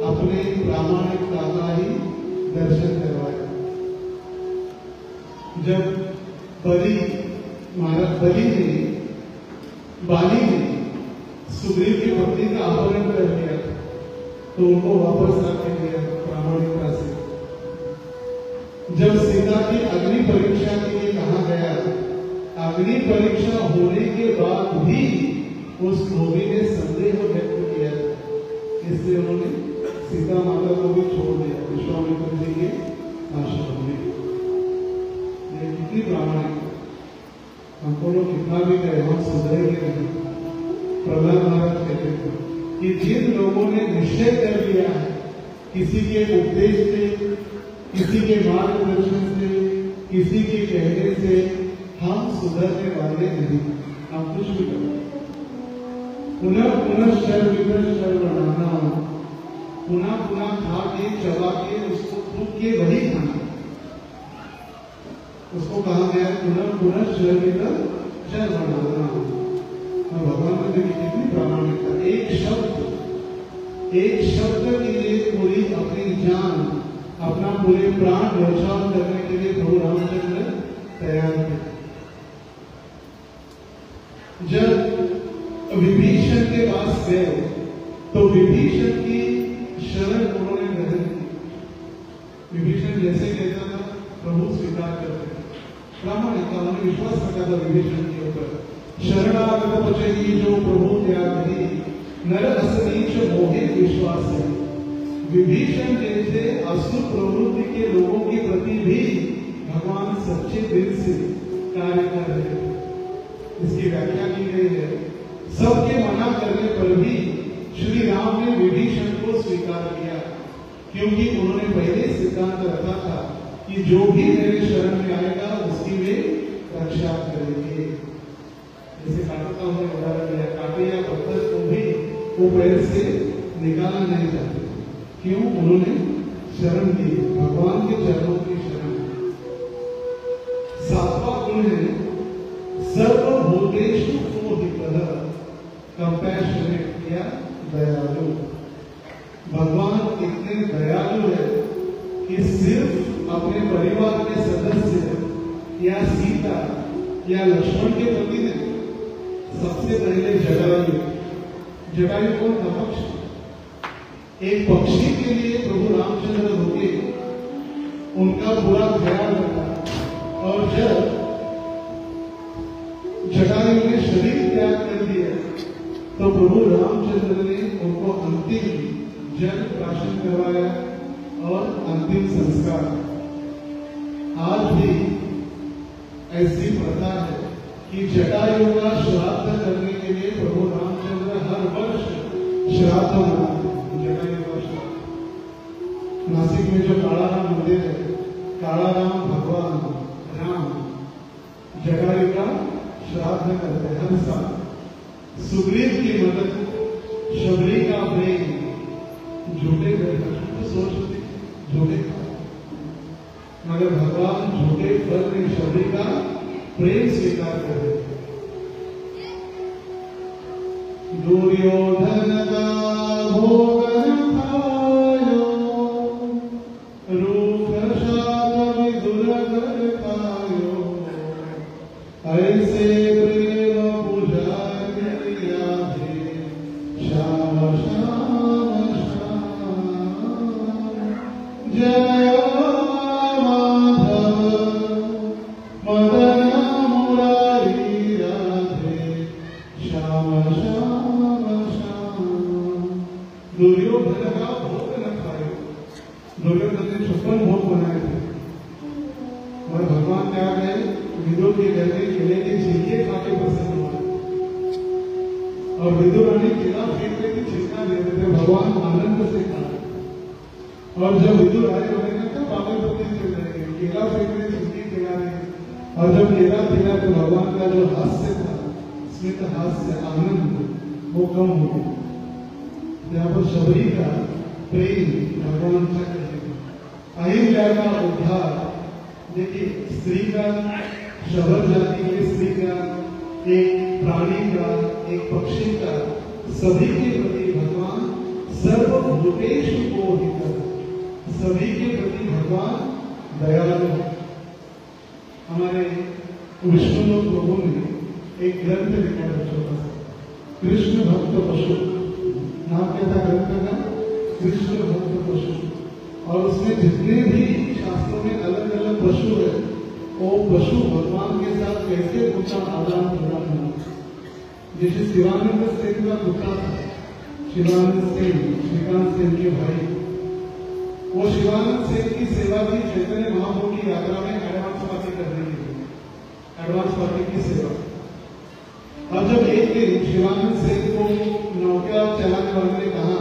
अपने प्रामाणिकता का ही दर्शन करवाया। जब बाली ने सुग्रीव की पत्नी का अपहरण कर लिया तो उनको वापस रख दिया प्रामाणिकता से। जब सीता की अग्नि परीक्षा के लिए कहा गया, अग्नि परीक्षा होने के बाद भी उस धोबी ने संदेह व्यक्त किया, इसलिए उन्होंने सीता माता को भी छोड़ दिया विश्वामित्र जी के आश्रम में। कितनी प्रामाणिक, हमको लोग कितना भी कहे हम सुधरेंगे नहीं। प्रहलाद महाराज कहते थे कि जिन लोगों ने निश्चय कर लिया है किसी के उपदेश से, किसी के मार्गदर्शन से, किसी के कहने से हम सुधरने वाले नहीं, हम कुछ भी करें। पुनः पुनः शर बनाना, पुनः पुनः खा के चबा के उसको थूक के वही खाना, उसको कहा गया पुनः पुनः शर बनाना। भगवान ने देखी कितनी प्रामाणिकता, एक शब्द के लिए पूरी अपनी जान, अपना पूरे प्राण न्यौछावर करने के लिए प्रभु रामचंद्र तैयार थे। जब विभीषण के पास गए तो विभीषण की शरण उन्होंने ग्रहण की। विभीषण जैसे कहता था प्रभु स्वीकार करते, प्रामाणिकता उन्होंने विश्वास रखा था विभीषण के ऊपर। शरणागत बचई जो प्रभु त्यागी, नर असनीच मोहे विश्वास है। विभीषण जैसे असुर प्रवृत्ति के लोगों के प्रति भी भगवान सच्चे दिल से कार्य कर रहे थे। इसकी व्याख्या की गई है, सबके मना करने पर भी श्री राम ने विभीषण को स्वीकार किया, क्योंकि उन्होंने पहले सिद्धांत रखा था कि जो भी मेरे शरण में आएगा उसकी वे रक्षा करेंगे। जैसे कांटों का हमने उदाहरण दिया, कांटे या पत्थर को भी वो पैर से निकालना नहीं चाहते, क्यों? उन्होंने शरण की, भगवान के चरणों की शरण। 7वां गुण है सर्वभूतेषु मोहितः, कंपैशनेट या दयालु। भगवान इतने दयालु है कि सिर्फ अपने परिवार के सदस्य या सीता या लक्ष्मण के प्रति ने सबसे पहले जटायु कौन था? पक्षी। एक पक्षी के लिए प्रभु रामचंद्र रुके उनका पूरा ख्याल रखा। और जब जटायु ने शरीर त्याग कर दिया तो प्रभु रामचंद्र ने उनको अंतिम जल प्राशन करवाया और अंतिम संस्कार। आज भी ऐसी प्रथा है कि जटायु का श्राद्ध करने के लिए प्रभु रामचंद्र हर वर्ष श्राद्ध मनाते हैं। जटायु का श्राद्ध नासिक में जो कालाराम मंदिर है, कालाराम भगवान राम जटायु का श्राद्ध करते हैं हर साल। सुग्रीव की मदद, शबरी का प्रेम, झूठे तो सोचते झूठे मगर भगवान झूठे फल में शबरी का प्रेम स्वीकार कर रहे। दुर्योधन का भोगन खायो, रूप शाद विदुर कर पायो, ऐसे प्रेम पूजा किया है श्याम श्याम श्याम। जय दुर्योधन का भोग न खाए। दुर्योधन ने 56 भोग बनाए थे और भगवान क्या गए विदुर के घर में केले के छिलके खा के प्रसन्न हुए और विदुर रानी केला फेंक रही थी, छिलका दे रहे थे, भगवान आनंद से खा। और जब विदुर आए उन्होंने कहा पागल पत्नी चल जाएंगे, केला फेंक रहे छिलके केला रहे। और जब केला खिला तो भगवान का जो हास्य था, स्मित हास्य, आनंद, वो कम हो गया। यहाँ पर शबरी का प्रेम भगवान से करेगा। अहिल्या का उद्धार, देखिए स्त्री का, शबर जाति की स्त्री का, एक प्राणी का, एक पक्षी का, सभी के प्रति भगवान सर्वभूतेषु को हितः, सभी के प्रति भगवान दयालु है। हमारे विष्णु प्रभु ने एक ग्रंथ लिखा है छोटा सा, कृष्ण भक्त पशु नाम क्या था ग्रंथ का? कृष्ण भक्त पशु। और उसमें जितने भी शास्त्रों में अलग अलग पशु है, वो पशु भगवान के साथ कैसे उनका आदान प्रदान होना। जैसे शिवानंद सेन का पुत्र था, शिवानंद सेन, श्रीकांत सेन के भाई, वो शिवानंद सेन की सेवा की चैतन्य महाप्रभु की यात्रा में एडवांस पार्टी करने के लिए, एडवांस पार्टी की सेवा। और जब एक दिन शिवानंद सेन को नौका चलाने वाले ने कहा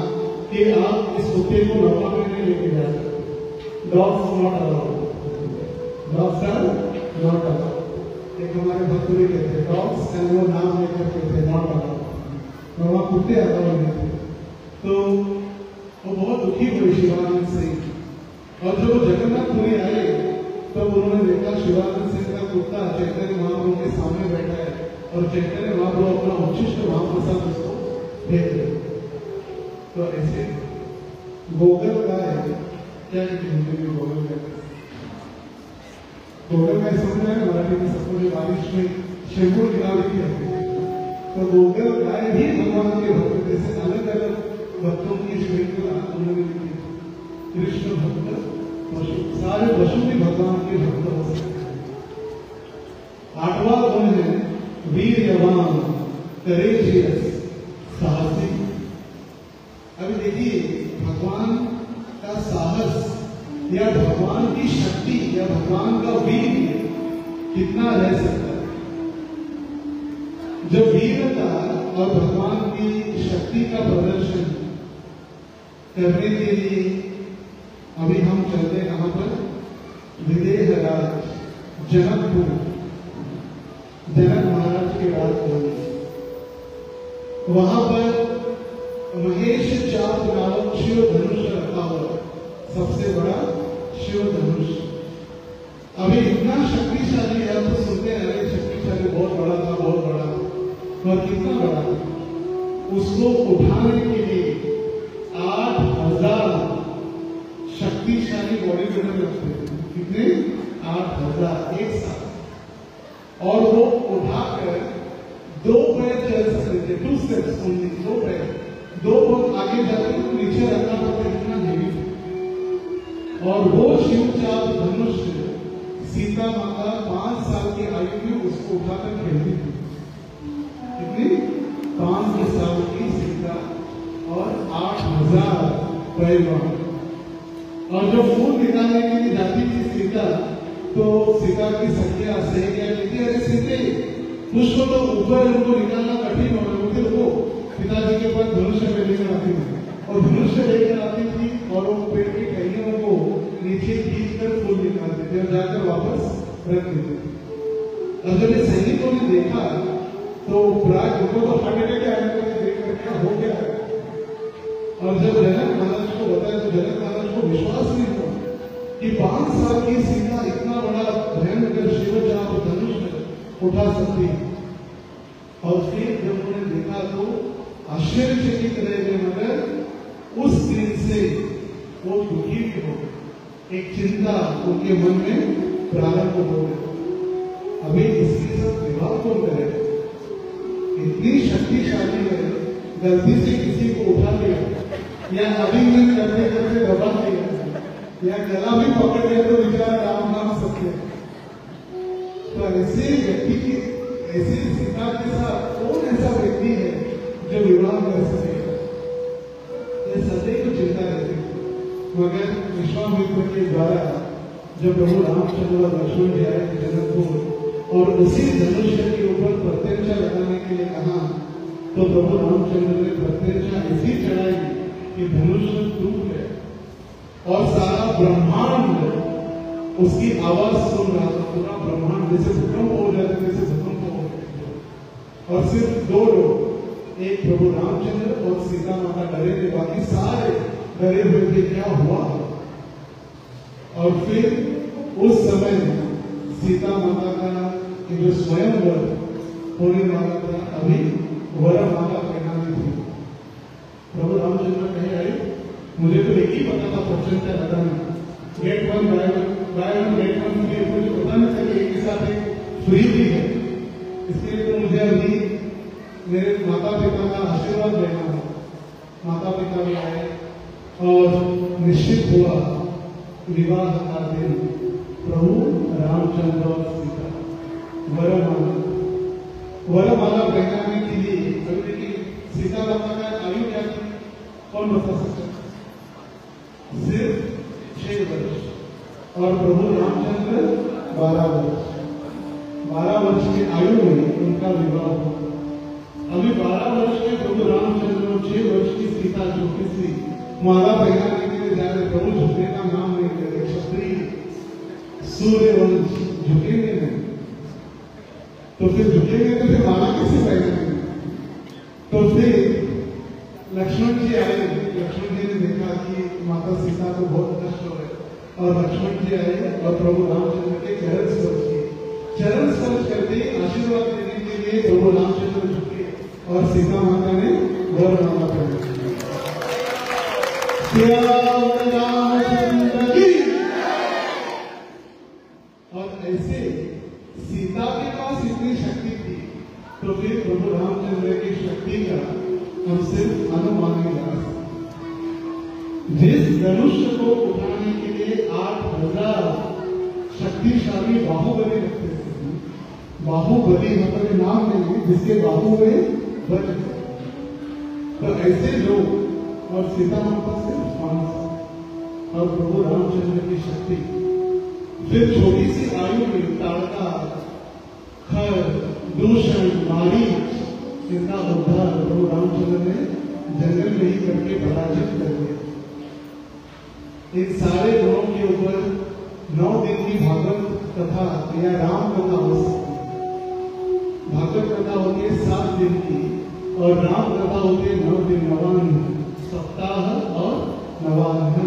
कि आप इस कुत्ते को नौका में नहीं लेके जा सकते, dogs not allowed, dogs are not allowed. एक हमारे भक्त भी कहते हैं डॉग्स, एंड वो नाम लेकर कहते हैं नॉट अलाउड, तो वहाँ कुत्ते अलाउड नहीं थे। तो वो बहुत दुखी हुए शिवानंद सेन। और जब वो जगन्नाथपुरी आए तब उन्होंने देखा शिवानंद सेन का कुत्ता चैतन्य महाप्रभु के सामने बैठा है और चैतन्य महाप्रभु अपना उच्छिष्ट महाप्रसाद उसको फेंक रहे। तो ऐसे गोगल गाय, क्या हिंदी में गोगल गाय, गोगल गाय समझ रहे हैं मराठी में सबको, जो बारिश में शेपुर गिरावी की होती है। तो गोगल गाय भी भगवान के भक्त, जैसे अलग अलग भक्तों की श्रृंखला उन्होंने लिखी। कृष्ण भक्त पशु, सारे पशु भी भगवान के भक्त हो सकते हैं। 8वां गुण है वीर्यवान करेजियस, साहसी। अभी देखिए भगवान का साहस या भगवान की शक्ति या भगवान का वीर कितना रह सकता है। जब वीरता और भगवान की शक्ति का प्रदर्शन करने के लिए अभी हम चलते कहां पर? विदेह राज जनकपुर, जनक महाराज के राजभवन। वहां पर महेश चाप नामक शिव धनुष रखा हुआ, सबसे बड़ा शिव धनुष। अभी इतना शक्तिशाली है तो सुनते हैं अरे शक्तिशाली बहुत बड़ा था, बहुत बड़ा, और कितना बड़ा? उसको उठाने के लिए 8000 शक्तिशाली बॉडी बिल्डर रखते थे। कितने? 8000 एक साथ। और वो उठाकर 2 पैर चल सकते थे, 2 स्टेप्स ओनली, 2 पैर, 2 बहुत आगे जाते तो नीचे रखना पड़ता, इतना हेवी। और वो शिवचाप धनुष सीता माता 5 साल की आयु में उसको उठाकर खेलती थी। कितनी? 5 साल की सीता और 8000 पैलवान। और जब खून निकालने के लिए जाती थी सीता, तो सीता की सखिया सही क्या कहती, अरे सीते पुष्प तो ऊपर उनको निकालना कठिन हो रहा है, वो पिताजी के पास धनुष्य में लेकर आती थी और धनुष्य लेकर आती थी और वो पेड़ की टहनियों को नीचे खींचकर फूल निकालते थे और जाकर वापस रख देते थे। और जब ये सैनिकों ने देखा तो प्राग उनको तो हार्ट अटैक आया, देख कर क्या हो गया। और जब जनक महाराज को बताया तो जनक महाराज को विश्वास नहीं हुआ कि 5 साल की सीता इतना बड़ा भयंकर शिवचाप धनुष उठा सकती है। और फिर जब उन्होंने देखा तो आश्चर्यचकित रह गए, मगर उस दिन से वो दुखी हो गए, एक चिंता उनके मन में प्रारंभ हो गई। अभी इसके साथ विवाह कौन करे? इतनी शक्तिशाली है, गलती से किसी को उठा लिया या अभिनंदन करते करते दबा लिया या गला भी पकड़ लिया तो बेचारा राम नाम सत्य। तो ऐसे व्यक्ति की, ऐसे सीता के साथ कौन ऐसा व्यक्ति है जो विवाह कर सके? ये सदैव को चिंता रहती है। मगर विश्वामित्र के द्वारा जब प्रभु रामचंद्र और लक्ष्मण जी आए थे जनकपुर और उसी धनुष्य के ऊपर प्रत्यंचा लगाने के लिए कहा, तो प्रभु रामचंद्र ने प्रत्यंचा ऐसी चढ़ाई कि धनुष्य टूट गया और सारा ब्रह्मांड उसकी आवाज सुन रहा था। पूरा ब्रह्मांड जैसे भूकंप हो जाते जैसे भूकंप हो गए। और सिर्फ 2 लोग, एक प्रभु रामचंद्र और सीता माता डरे थे, बाकी सारे डरे हुए थे क्या हुआ। और फिर उस समय सीता माता का जो स्वयंवर होने वाला था, अभी वरमाला पहनानी थी। प्रभु रामचंद्र कहे, अरे मुझे तो एक ही पता था प्रत्यंचा लगाना, गेट 1 बाय 1 गेट 1 फ्री, मुझे पता नहीं था कि एक के साथ एक फ्री भी है। इसके लिए तो मुझे अभी मेरे माता पिता का आशीर्वाद लेना हो। माता पिता भी आए और निश्चित हुआ विवाह का दिन। प्रभु रामचंद्र और सीता वरमाला पहनाने के लिए, अभी देखिए सीता माता का आयु क्या थी, कौन बता सकता? सिर्फ 6 वर्ष और प्रभु रामचंद्र 12 वर्ष। 12 वर्ष की आयु में उनका विवाह हुआ। अभी 12 वर्ष के प्रभु रामचंद्र और 6 वर्ष की सीता छोटी सी माला पहनाने के लिए जा रहे। प्रभु झुकने का नाम नहीं ले रहे, क्षत्रिय सूर्यवंश झुकेंगे नहीं, तो फिर झुकेंगे तो फिर माला कैसे पहनेंगे? तो फिर लक्ष्मण जी आए। लक्ष्मण जी ने देखा कि माता सीता को बहुत कष्ट हो रहा है और लक्ष्मण जी आए और प्रभु रामचंद्र के चरण स्पर्श किए। चरण स्पर्श करते आशीर्वाद देने के लिए प्रभु रामचंद्र झुके और सीता माता ने वरमाला पहनी। और ऐसे सीता के पास इतनी शक्ति थी, तो फिर प्रभु रामचंद्र की शक्ति का हम सिर्फ अनुमान नहीं लगा सकते। जिस धनुष्य को उठाने के लिए 8000 शक्तिशाली बाहुबली रखते थे, बाहुबली मतलब नाम नहीं, जिसके बाहु में बल, तो ऐसे लोग और सीता माता सिर्फ 5 और प्रभु रामचंद्र की शक्ति। फिर छोटी सी आयु में ताड़का, खर, दूषण, मारीच, इनका उद्धार प्रभु रामचंद्र ने जंगल में ही करके पराजित कर दिया। इन सारे गुणों के ऊपर 9 दिन की भागवत कथा या राम कथा हो सकती है। भागवत कथा होती है 7 दिन की और राम कथा होती है 9 दिन, नवान्न सप्ताह और नवान्न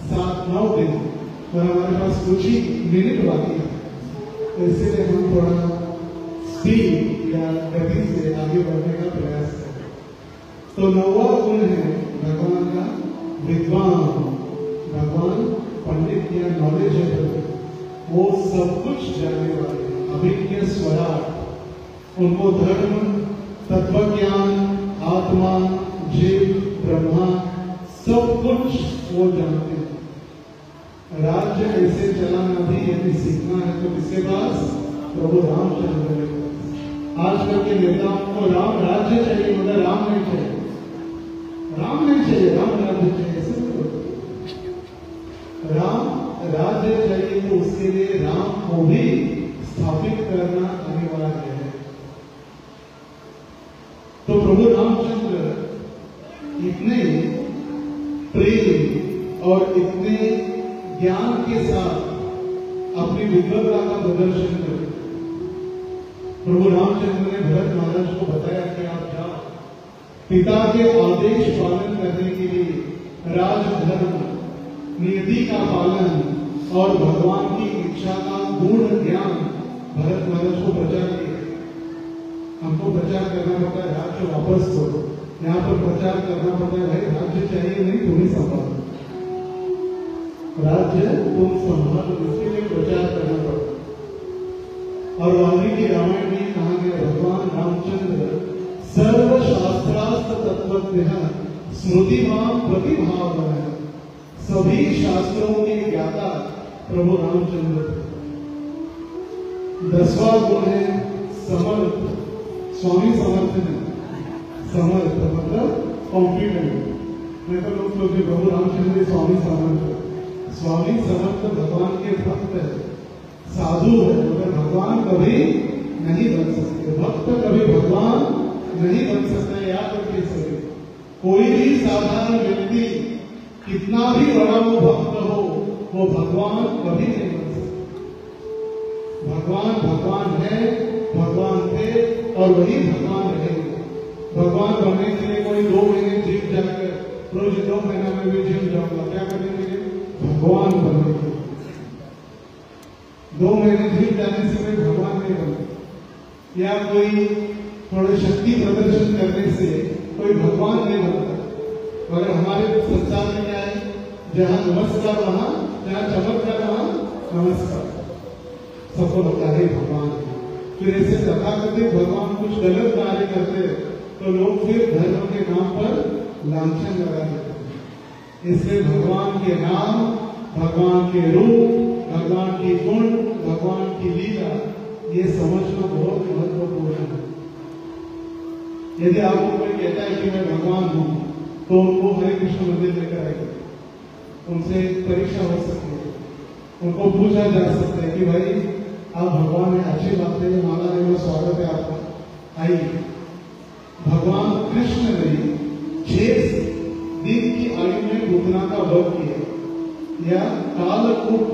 7-9 दिन। और हमारे पास कुछ ही मिनट बाकी है, तो इसलिए हम थोड़ा स्पीड या गति से आगे बढ़ने का प्रयास करें। तो 9वां गुण है भगवान का विद्वान। भगवान पंडित या नॉलेज है, वो सब कुछ जानने वाले, अभिज्ञ स्वराट। उनको धर्म, तत्व ज्ञान, आत्मा, जीव, ब्रह्मा सब कुछ वो जानते हैं। राज्य कैसे चलाना भी यदि सीखना है तो किसके पास? प्रभु रामचंद्र के पास। आजकल के नेताओं को राम राज्य चाहिए मगर राम नहीं चाहिए, राम नहीं चाहिए, राम राज्य चाहिए। राम राज्य चाहिए तो उसके लिए राम को भी स्थापित करना अनिवार्य है। तो प्रभु रामचंद्र इतने प्रेम और इतने ज्ञान के साथ अपनी विद्वता का प्रदर्शन कर प्रभु रामचंद्र ने भरत महाराज को बताया कि आप जाओ, पिता के आदेश पालन करने के लिए राजधर्म, नियति का पालन और भगवान की इच्छा का गूढ़ ज्ञान भरत महाराज को प्रचार किया। हमको प्रचार करना पड़ता है, राज्य वापस करो। यहाँ पर प्रचार करना पड़ता है, भाई राज्य चाहिए नहीं, तुम ही संभालो, राज्य तुम संभालो, इसके लिए प्रचार करना पड़ता है। और वाल्मीकि रामायण में कहा गया भगवान रामचंद्र सर्वशास्त्रास्त्र तत्वज्ञ स्मृतिमान प्रतिभाव है, सभी शास्त्रों के ज्ञाता प्रभु रामचंद्र। 10वां गुण है समर्थ। स्वामी समर्थ है, समर्थ मतलब कॉन्फिडेंट। मैं तो लोग सोचते प्रभु रामचंद्र स्वामी समर्थ, स्वामी समर्थ भगवान के भक्त है, साधु है, मगर भगवान कभी नहीं बन सकते, भक्त कभी भगवान नहीं बन सकता। याद रखिए सभी, कोई भी साधारण व्यक्ति कितना भी बड़ा वो भक्त हो, वो भगवान कभी नहीं बन सकता। भगवान भगवान है, भगवान थे और वही भगवान रहेंगे। भगवान बनने के लिए कोई 2 महीने जिम जाकर रोज 2 महीना में भी जिम जाऊंगा, क्या करने के लिए? भगवान बनने के लिए। 2 महीने जिम जाने से कोई भगवान नहीं बनता, या कोई थोड़े शक्ति प्रदर्शन करने से कोई भगवान नहीं बनता। मगर हमारे संसार में क्या है, जहां नमस्कार वहां, जहां चमत्कार वहां नमस्कार, सबको लगता है भगवान। फिर ऐसे तथाकथित भगवान कुछ गलत कार्य करते तो लोग फिर धर्म के नाम पर लांछन लगा देते हैं। इसलिए भगवान के नाम, भगवान के रूप, भगवान की गुण, भगवान की लीला, ये समझना बहुत महत्वपूर्ण है। यदि आपको कोई कहता है कि मैं भगवान हूं, तो उनको हरे कृष्ण मंदिर लेकर आएगा, उनसे परीक्षा हो सकती है, उनको पूछा जा सकता है कि भाई आप भगवान है, अच्छी बात है, माला में स्वागत है आपका, आइए। भगवान कृष्ण ने 6 दिन की आयु में घुटना का वध किया, या कालकूट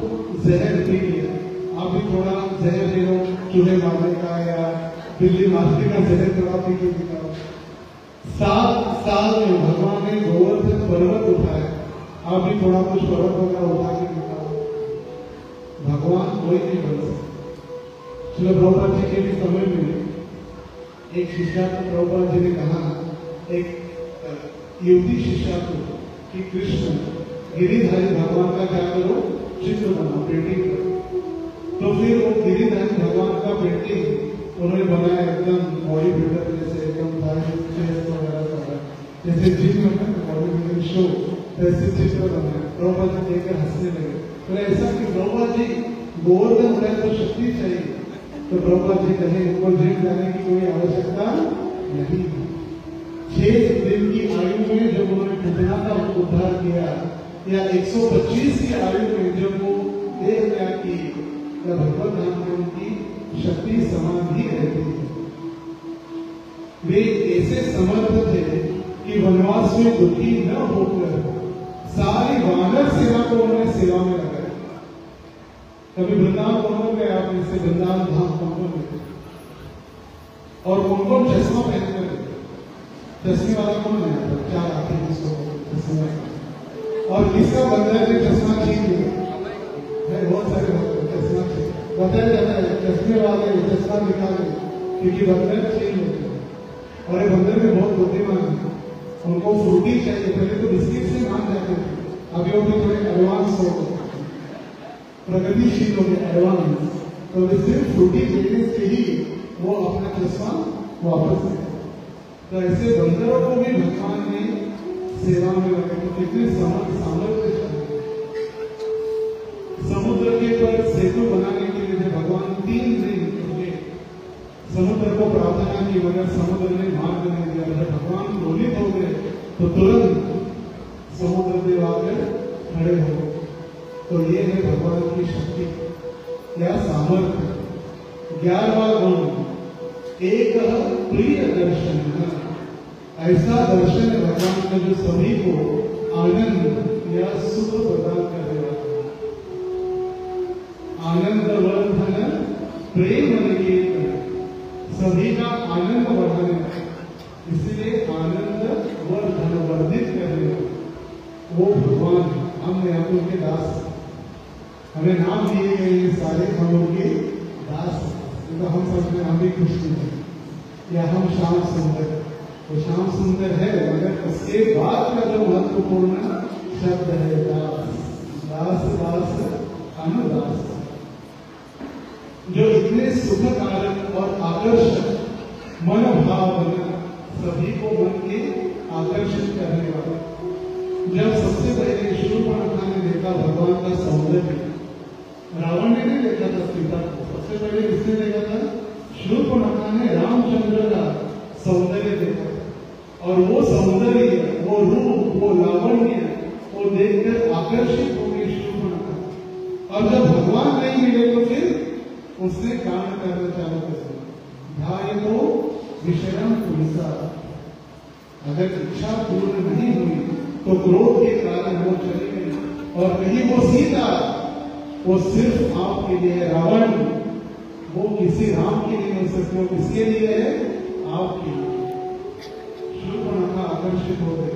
जहर पी लिया। आप भी थोड़ा जहर ले लो, चूहे मारने का या बिल्ली मारने का जहर थोड़ा पी के दिखाओ। 7 साल में भगवान ने गोवर्धन पर्वत उठाया, आप भी थोड़ा कुछ पर्वत वगैरह उठा के दिखाओ। भगवान कोई नहीं बन सकता। श्रील प्रभुपाद जी के भी समय में एक शिष्या को प्रभुपाद जी ने कहा, एक युवती शिष्या को, कि कृष्ण गिरिधारी भगवान का क्या करो, चित्र बनाओ, पेंटिंग करो। तो फिर वो गिरिधारी भगवान का पेंटिंग उन्होंने बनाया, एकदम बॉडी बिल्डर जैसे, एकदम वगैरह जैसे जिम में बॉडी बिल्डर शो, वैसे चित्र बनाया। प्रभुपाद जी देखकर हंसने लगे। तो ऐसा कि प्रभुपाद जी गोवर्धन उठाए तो शक्ति चाहिए, तो प्रभुपाद जी कहे इनको जिम जाने की कोई आवश्यकता नहीं। 6 दिन की आयु में जब उन्होंने घुटना का उद्धार किया, या 125 की आयु में जब वो देह त्याग की, तब भगवत धाम में उनकी शक्ति समाधि रहती है। वे ऐसे समर्थ थे कि वनवास में दुखी न होकर सारी वानर सेना को उन्होंने सेवा में लगाया। कभी वृंदावन कौन गए आप में से? वृंदावन धाम कौन गए? और कौन चश्मा पहनकर गए? चश्मे वाला कौन है? 4 आते हैं जिसको चश्मा, और किसका बंदर ने चश्मा छीन लिया? बहुत सारे चश्मा बताया जाता है, चश्मे वाले चश्मा निकाले क्योंकि बंदर छीन लेते हैं। और ये बंदर में बहुत बुद्धिमान है, उनको फ्रूटी चाहिए। पहले तो बिस्किट से मान जाते थे, अभी वो भी थोड़े एडवांस हो गए, प्रगतिशील हो गए, एडवांस। तो सिर्फ फ्रूटी देने से ही वो अपना चश्मा वापस ले। तो ऐसे बंदरों को भी भगवान ने सेवा में लगे, तो कितने सामर्थ्य। सेतु बनाने के लिए जब भगवान 3 दिन रुके, समुद्र को प्रार्थना की, मगर समुद्र ने मार्ग नहीं दिया। जब भगवान क्रोधित हो गए तो तुरंत समुद्र देव आकर खड़े हो गए। तो ये है भगवान की शक्ति या सामर्थ्य। 11वां गुण, एक प्रिय दर्शन। ऐसा दर्शन है भगवान का जो सभी को आनंद या सुख प्रदान करने वाला है। आनंद वर्धन प्रेम निकेतन, सभी का आनंद बढ़ाने वाला, इसलिए आनंद वर्धन वर्धित करने वाला वो भगवान है। हम यहाँ उनके दास हैं, हमें नाम दिए गए ये सारे हम उनके दास हैं। तो हम समझ में हम भी खुश नहीं हैं, या हम श्याम सुंदर, तो श्याम सुंदर है, मगर उसके बाद का जो महत्वपूर्ण शब्द है दास। दास दास अनुदास, जो इतने सुखकारक और आकर्षक मनोभावना, सभी को मन के आकर्षित करने वाला। जब सबसे पहले शूर्पणखा ने देखा भगवान का सौंदर्य, रावण ने नहीं देखा था सीता को, सबसे पहले किसने देखा था? शूर्पणखा ने रामचंद्र का सौंदर्य देखा था। और वो सौंदर्य, वो रूप, वो लावण्य, वो देखकर आकर्षित हो गई शूर्पणखा। और जब भगवान नहीं मिले तो फिर उसने काम करना चालू कर दिया। ध्याय तो विषयम पुलिसा, अगर इच्छा पूर्ण नहीं हुई तो क्रोध के कारण वो चली गई। और कहीं वो सीता, वो सिर्फ आपके लिए है। रावण वो किसी राम के लिए हो सकते हो, किसके लिए है? आपके लिए। शूर्पणखा आकर्षित हो गए।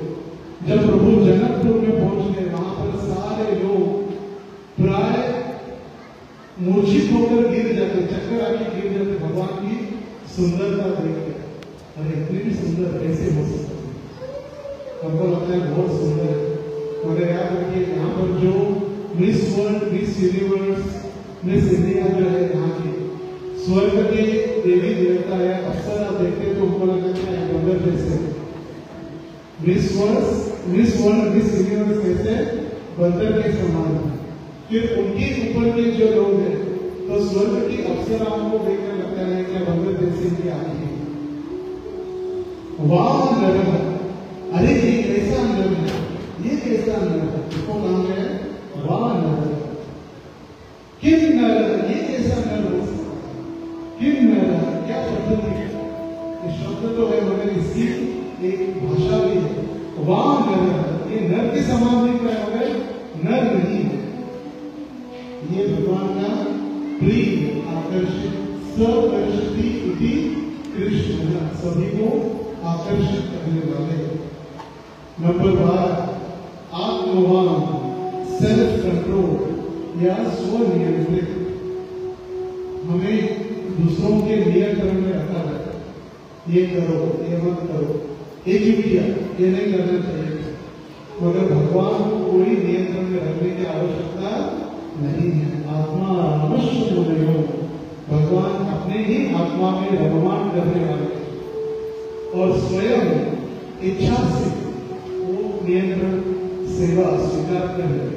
जब प्रभु जनकपुर में पहुंच गए, वहां पर सारे लोग प्राय मूर्छित होकर गिर जाते, चक्कर आके गिर जाते भगवान की सुंदरता देख के। अरे इतनी भी सुंदर कैसे हो सकती है? हमको लगता है बहुत सुंदर है, मगर याद रखिए यहाँ पर जो miss world, miss universe, miss India जो है यहाँ की स्वर्ग के देवी देवता या अक्सर आप देखते तो हमको लगता है बंदर जैसे। मिस वर्ल्ड, मिस यूनिवर्स कैसे? बंदर के समान। फिर उनके ऊपर के जो लोग हैं तो स्वर्ग की अप्सराओं को देखकर लगता है कि बंदर जैसे की आती है। वाह नर, अरे ये कैसा नर है, ये कैसा नर है, इसको नाम है वाह नर। किम नर, ये कैसा नर हो सकता है? किम नर, क्या शब्द है? ये शब्द तो है मगर इसकी एक भाषा भी है। वाह नर, ये नर के समान दिख रहा है मगर नर नहीं है। ये भगवान का प्रिय आकर्षित, सकर्षति इति कृष्ण, सभी को आकर्षित करने वाले। नंबर 12, आत्मवान, सेल्फ कंट्रोल या स्वनियंत्रित। हमें दूसरों के नियंत्रण में रखा जाता है। ये करो, ये मत करो, ये क्यों किया, ये नहीं करना चाहिए। मगर भगवान को कोई नियंत्रण में रखने की आवश्यकता नहीं है। आत्मा अवश्य हो, भगवान अपने ही आत्मा में रममान करने वाले और स्वयं इच्छा से वो नियंत्रण सेवा स्वीकार कर रहे।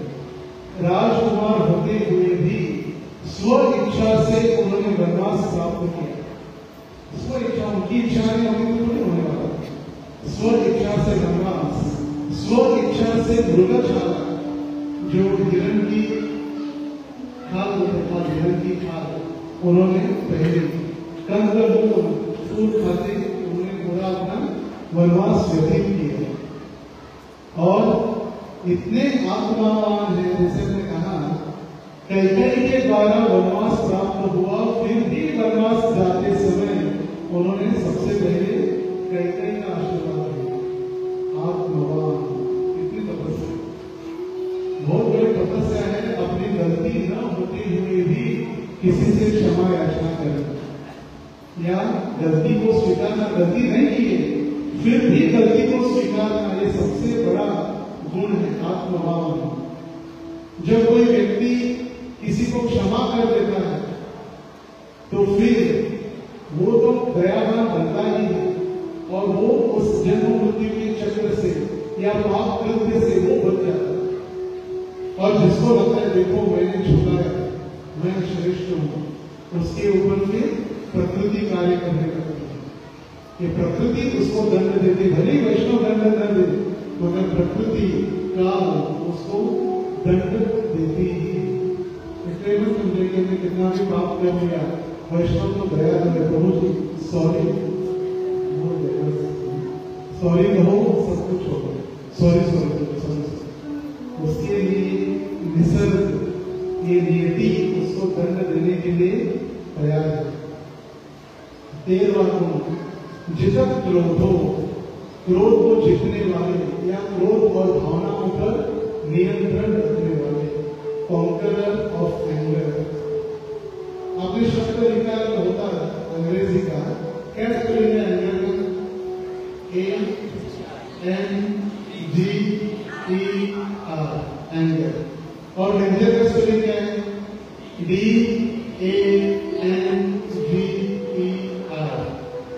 राजकुमार होते हुए भी स्व इच्छा से उन्होंने वनवास प्राप्त किया। स्व इच्छा, उनकी इच्छा नहीं होगी तो नहीं होने वाला। स्व इच्छा से वनवास, स्व इच्छा से मृगशाला, जो हिरण की खाल होता था, हिरण की खाल उन्होंने पहले कंद फूल खाते उन्होंने पूरा अपना वनवास व्यतीत किया। और इतने आत्मावान है, जैसे मैंने कहा कैकेयी के द्वारा वनवास प्राप्त हुआ, फिर भी वनवास जाते समय उन्होंने सबसे पहले कैकेयी का आशीर्वाद दिया। आत्मवान, इतनी तपस्या, बहुत बड़ी तपस्या है। अपनी गलती न होते हुए भी किसी से क्षमा याचना करना या गलती को स्वीकारना, गलती नहीं की है फिर भी गलती को स्वीकारना, ये सबसे बड़ा गुण है आत्मभाव। जब कोई व्यक्ति किसी को क्षमा कर देता है तो फिर वो तो दयावान बनता ही है और वो उस जन्म मृत्यु के चक्र से या पाप कृत्य से वो बच जाता है। और जिसको लगता है देखो मैंने छुपाया, मैं श्रेष्ठ हूँ, उसके ऊपर से प्रकृति कार्य करने लगती है। ये प्रकृति उसको दंड देती, भले ही वैष्णव दंड न दे, मगर प्रकृति का उसको दंड देती ही। इसलिए मैं समझेंगे कि कितना भी पाप कर लिया, वैष्णव को दया करे, प्रभु जी सॉरी सॉरी कहो, सब कुछ हो गया, सॉरी सॉरी सॉरी। उसके लिए निसर्ग, ये नियति उसको दंड देने के लिए तैयार है। 13वां गुण, जितक क्रोधो, क्रोध को जीतने वाले या क्रोध और भावनाओं पर नियंत्रण रखने वाले, कॉन्करर ऑफ एंगर। आपने शब्द लिखा होता अंग्रेजी का, क्या स्पेलिंग है एंगर का? ANGER, anger. और डेंजर का स्पेलिंग क्या है? DANGER।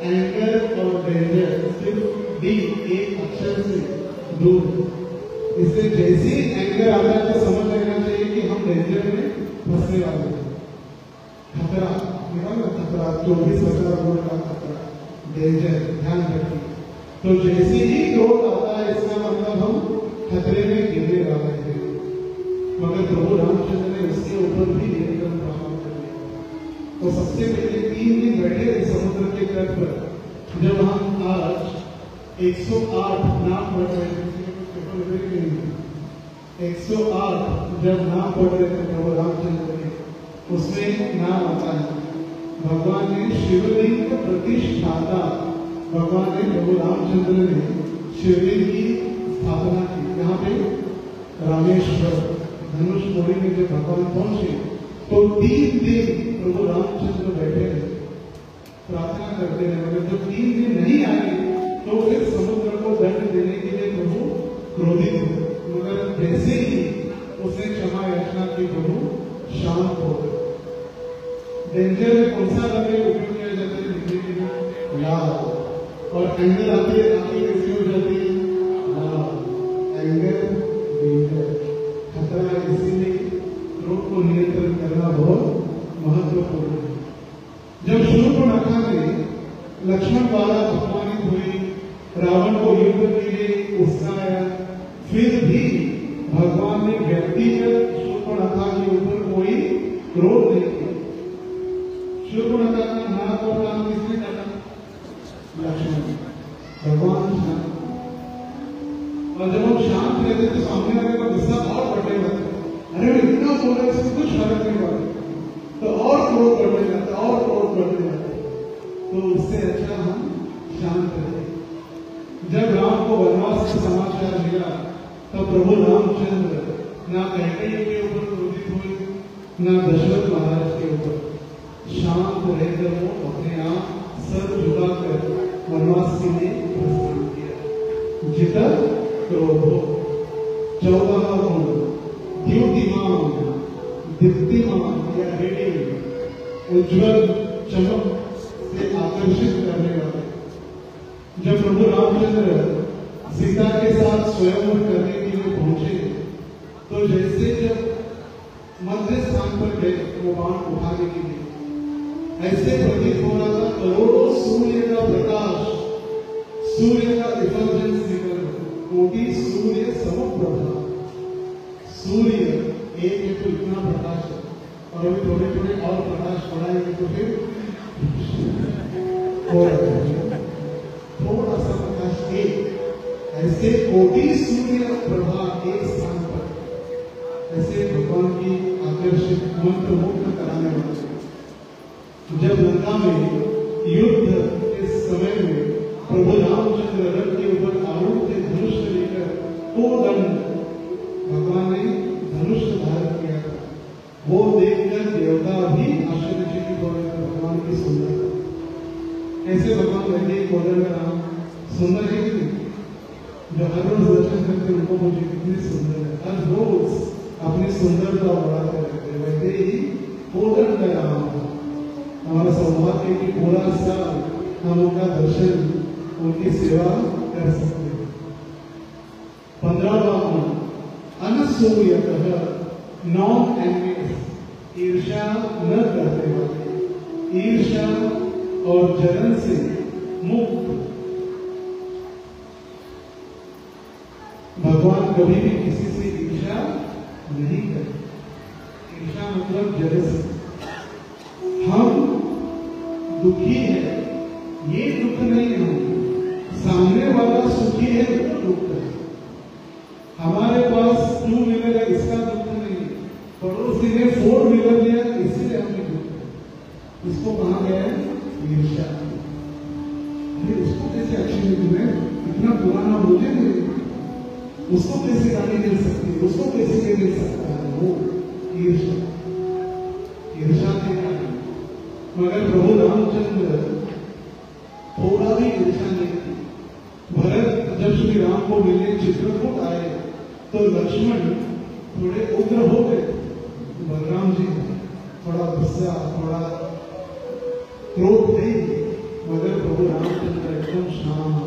एंगर और डेंजर सिर्फ डी एक अक्षर से दूर। इससे जैसे एंगर आता है तो समझ लेना चाहिए कि हम डेंजर में फंसने वाले हैं। खतरा, खतरा 24 बोर्ड का खतरा, डेंजर, ध्यान रखिए। तो जैसे ही क्रोध आता है, इसका मतलब हम खतरे में गिरने वाले हैं। मगर प्रभु रामचंद्र ने उसके ऊपर भी नियंत्रण प्राप्त कर लिया। तो सबसे पहले 3 दिन बैठे थे समुद्र के तट पर। जब हम आज 108 नाम पढ़ रहे थे, 108 जब नाम पढ़ रहे थे प्रभु रामचंद्र के, उसमें नाम आता है भगवान ने शिवलिंग प्रतिष्ठाता, भगवान ने प्रभु रामचंद्र ने शिवलिंग की स्थापना की। यहाँ पे रामेश्वर धनुष कोड़ी में जब भगवान पहुंचे तो 3 दिन प्रभु रामचंद्र बैठे रहे, प्रार्थना करते रहे। मगर जब 3 दिन नहीं आए तो फिर समुद्र को दंड देने के लिए प्रभु क्रोधित हुए। मगर जैसे ही उसने क्षमा याचना की, प्रभु शांत हो गए। डेंजर में कौन सा लगे उपयोग किया जाता है लिखने के लिए? लाल। और एंगर आती है, आंखें कैसी हो जाती है? लाल। एंगर डेंजर, खतरा। इसीलिए क्रोध को नियंत्रण करना बहुत महत्वपूर्ण है। जब शूर्पणखा ने लक्ष्मण द्वारा अपमानित हुई, रावण को युद्ध के लिए उकसाया, फिर भी भगवान ने व्यक्तिगत शूर्पणखा के ऊपर कोई क्रोध नहीं किया। शूर्पणखा का नाक और कान किसने काटा? लक्ष्मण। भगवान शांत। और जब हम शांत रहते तो सामने वाले का गुस्सा और बढ़ने लगता है। अरे इतना बोला, इससे कुछ फर्क नहीं पड़ता, तो और क्रोध बढ़ने लगता, और क्रोध बढ़ने लगता। तो उससे अच्छा हम शांत रहे। जब राम को वनवास का समाचार मिला तब प्रभु रामचंद्र ना कैकेयी के ऊपर क्रोधित हुए, ना दशरथ महाराज के ऊपर। शांत रहकर वो अपने आप सर झुकाकर वनवास के लिए प्रस्थान किया। जितक क्रोधो। 14वां गुण, द्युतिमान, दीप्तिमान या रेडियंट, उज्ज्वल, चमक से आकर्षित करने वाले। जब प्रभु रामचंद्र सीता के साथ स्वयंवर करने के लिए पहुंचे तो जैसे जब मध्य स्थान पर गए वो बाण उठाने के लिए, ऐसे प्रतीत हो रहा था करोड़ों सूर्य का प्रकाश, सूर्य का इफल्जेंस निकल, कोटि सूर्य समप्रभा। सूर्य एक है तो इतना प्रकाश है, और अभी थोड़े थोड़े और प्रकाश बढ़ाएंगे तो फिर थोड़ा सा प्रकाश एक, ऐसे कोटि सूर्य प्रभा एक स्थान पर, ऐसे भगवान की आकर्षित मंत्रमुग्ध कराने वाले। जब लंका में युद्ध के समय में प्रभु रामचंद्र रथ के ऊपर आरूढ़ थे धनुष लेकर, तो दंड भगवान ने धनुष धारण किया था। वो देखकर देवता भी आश्चर्यचकित हो रहे थे भगवान की सुंदरता। ऐसे भगवान लगे कोदंड राम सुंदर है कि नहीं? जो हर रोज दर्शन करते उनको मुझे कितनी सुंदर है, हर रोज अपनी सुंदरता बढ़ाते रहते। वैसे ही कोदंड राम हमारा सौभाग्य की पूरा साल हम उनका दर्शन, उनकी सेवा कर सकते हैं। 15वां गुण, अनसूयतः, नॉन एनवियस, ईर्ष्या न करने वाले, ईर्ष्या और जलन से मुक्त। भगवान कभी भी किसी से ईर्ष्या नहीं करते। ईर्ष्या मतलब जलसी। हम दुखी है ये दुख नहीं है, सामने वाला सुखी है तो दुख है। हमारे पास 2 व्हीलर है इसका दुख नहीं, पड़ोसी ने 4 व्हीलर लिया इसलिए हमें दुख है। इसको कहा गया है ईर्ष्या। उसको कैसे अच्छी नहीं, इतना पुराना बोले उसको कैसे गाली मिल सकती है, उसको कैसे मिल सकता है, वो ईर्ष्या। ईर्ष्या के कारण मगर प्रभु रामचंद्र थोड़ा भी ईर्ष्या नहीं थी। भरत जब श्री राम को मिलने चित्रकूट आए तो लक्ष्मण थोड़े उग्र हो गए। बलराम जी थोड़ा गुस्सा, थोड़ा क्रोध थे, मगर प्रभु रामचंद्र एकदम शांत,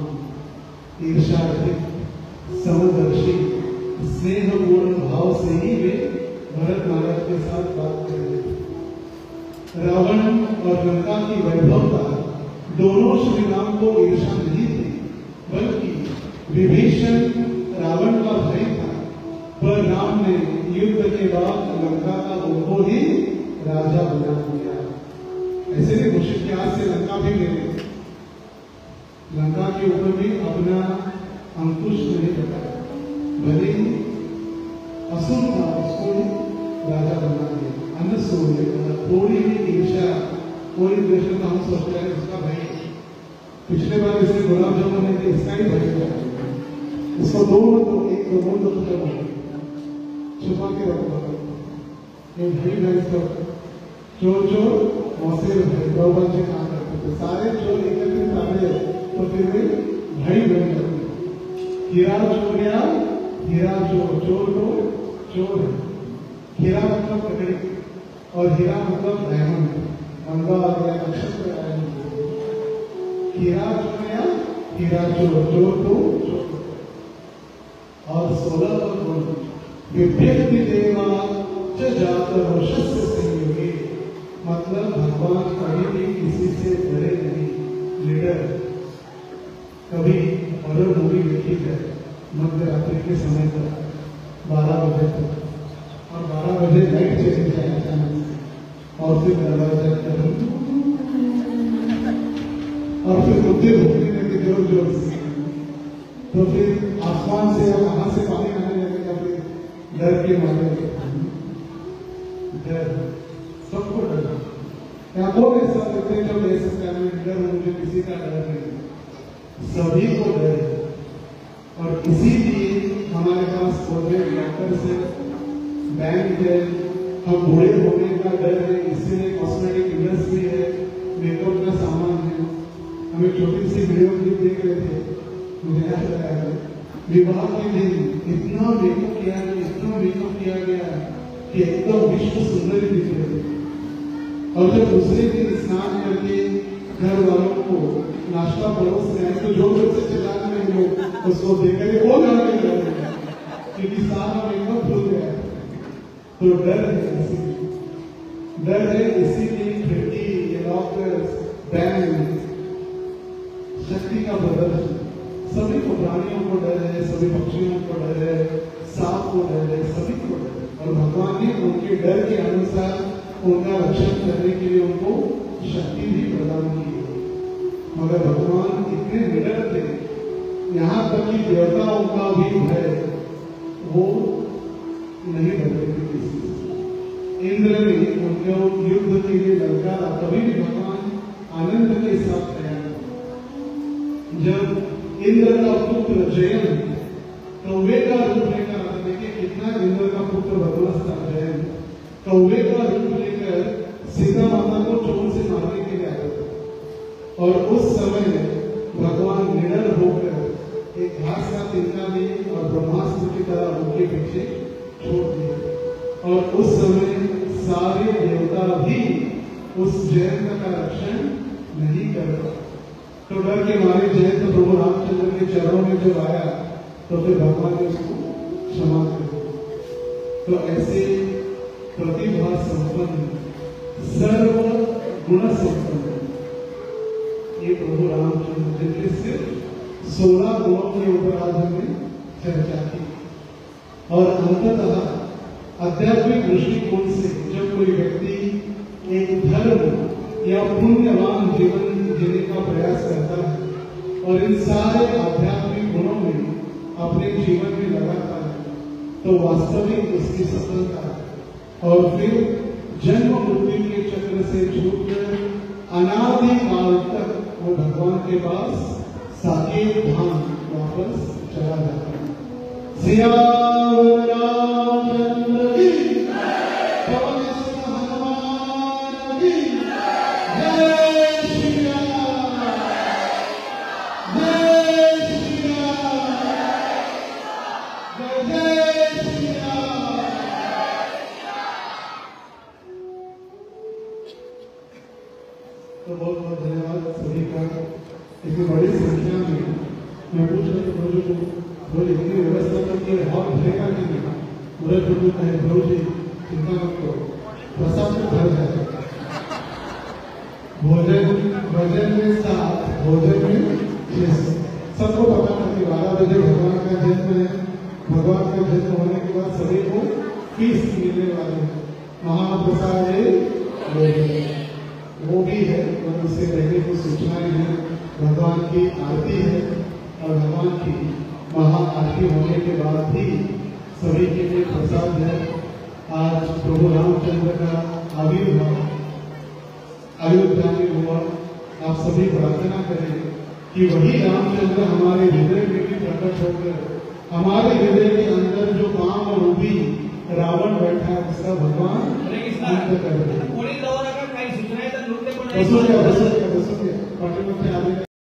ईर्ष्या रहित, समदर्शी, स्नेहपूर्ण भाव से ही वे भरत महाराज के साथ बात कर रहे थे। रावण और लंका की वैभवता दोनों श्री राम को ईर्ष्या नहीं थी, बल्कि विभीषण रावण का भाई था, पर राम ने युद्ध के बाद लंका का उनको ही राजा बना दिया। ऐसे भी घोषित किया आज से लंका भी ले, लंका के ऊपर भी अपना अंकुश नहीं बताया, भले ही असुर था उसको ही राजा बना दिया। अनसूय थोड़ी भी ईर्ष्या, कोई दृष्टि हम सोचते हैं उसका भाई, पिछले बार इसने गुलाब जामुन नहीं थे इसका ही भाई था, इसको 2 तो 1 तो 2 तो छुपा के रखो। ये भाई भाई तो चोर चोर मौसे भाई गौबल से काम करते थे, सारे चोर एकत्रित आते तो फिर वे भाई बन जाते। हीरा चोर गया, हीरा चोर, चोर तो चोर है। हीरा मतलब लकड़ी और हीरा मतलब डायमंड, मंगा आ गया, नक्षत्र आया। हीरा चोर गया, हीरा चोर, चोर तो चोर। और 16 पर बोल विभ्यक्ति देवा च जात वर्षस्य संयोगी, मतलब भगवान कभी भी किसी से डरे नहीं। लीडर कभी हॉरर मूवी देखी है मध्य रात्रि के समय पर 12 बजे तक, और 12 बजे लाइट चली जाए अचानक और फिर दरवाजा और फिर बुद्धि भूखने लगे जोर जोर से, तो फिर आसमान से और कहां से पानी आने लगेगा, फिर डर के मारे डर, सबको डर। क्या कौन ऐसा करते हैं जो ले सकता है डर, मुझे किसी का डर नहीं, सभी को डर है। और इसीलिए हमारे पास डॉक्टर से बैंक है, हम बूढ़े होने का डर है, इसीलिए कॉस्मेटिक इंडस्ट्री है, मेकअप का सामान है। हमें छोटी सी वीडियो क्लिप देख रहे थे, मुझे याद आया विवाह के दिन इतना मेकअप किया गया, इतना मेकअप किया गया कि एकदम विश्व सुंदर दिख रहे थे। और जब दूसरे दिन स्नान करके घर वालों को नाश्ता परोस रहे हैं तो जो लोग से चिल्ला रहे लोग उसको देख कर वो गाने लग रहे हैं क्योंकि सारा मेकअप धुल गया। तो डर है, इसीलिए डर है, इसीलिए खिड़की, ये लॉकर्स, बैंक, शक्ति का प्रदर्शन, सभी को, प्राणियों को डर है, सभी पक्षियों को डर है, सांप को डर है, सभी को डर है। और भगवान ने उनके डर के अनुसार उनका रक्षण करने के लिए उनको शक्ति भी प्रदान की। मगर भगवान इतने निडर थे, यहाँ तक कि देवताओं का भी भय वो नहीं डरते थे किसी से। इंद्र ने उनको युद्ध के लिए ललकारा, तभी भी भगवान आनंद के साथ तैयार। जब इंद्र का पुत्र जयंत कौवे का रूप लेकर आता, देखिए कितना इंद्र का पुत्र बदमाश था जयंत, कौवे का रूप लेकर सीता माता को चोर से मारने के लिए आया था। और उस समय भगवान निडर होकर एक घास का तिनका लिए और ब्रह्मास्त्र की तरह उनके पीछे छोड़ दिए। और उस समय सारे देवता भी उस जयंत का रक्षण नहीं कर पाए। तो डर के मारे जयंत प्रभु रामचंद्र के चरणों में जब आया तो फिर भगवान ने उसको क्षमा कर दिया। तो ऐसे प्रतिभा संपन्न, सर्व गुण संपन्न, ये प्रभु रामचंद्र जिनके सिर्फ 16 गुणों के ऊपर आज हमने चर्चा की। और अंततः आध्यात्मिक दृष्टिकोण से जब कोई व्यक्ति एक धर्म या पुण्यवान जीवन जीने का प्रयास करता है और इन सारे आध्यात्मिक गुणों में अपने जीवन में लगाता है, तो वास्तविक उसकी सफलता है। और फिर जन्म मृत्यु के चक्र से छूटकर अनादि काल तक वो भगवान के पास साकेत धाम वापस चला जाता है। सियावर रामचंद्र की पवन सुत हनुमान की जय श्री राम, जय श्री राम, जय श्री राम। तो बहुत बहुत धन्यवाद सभी का। इतनी बड़ी संख्या में मैं पूछ रहा था प्रभु को, प्रभु इतनी व्यवस्था करके हॉल भरेगा कि नहीं? पूरे प्रभु कहे प्रभु जी चिंता मत करो, प्रसाद में भर जाएगा। भोजन में 7, भोजन में 6। सबको पता था कि 12 बजे भगवान का जन्म है। भगवान का जन्म होने के बाद सभी को फीस मिलने वाले हैं, महाप्रसाद वो भी है। और उससे पहले कुछ सूचनाएं हैं। भगवान की आरती है और भगवान की महाआरती होने के बाद भी सभी के लिए प्रसाद है। आज प्रभु रामचंद्र का आविर्भाव अयोध्या में हुआ। आप सभी प्रार्थना करें कि वही रामचंद्र हमारे हृदय में भी प्रकट होकर हमारे हृदय के अंदर जो काम रूपी रावण बैठा है उसका भगवान अंत कर दे।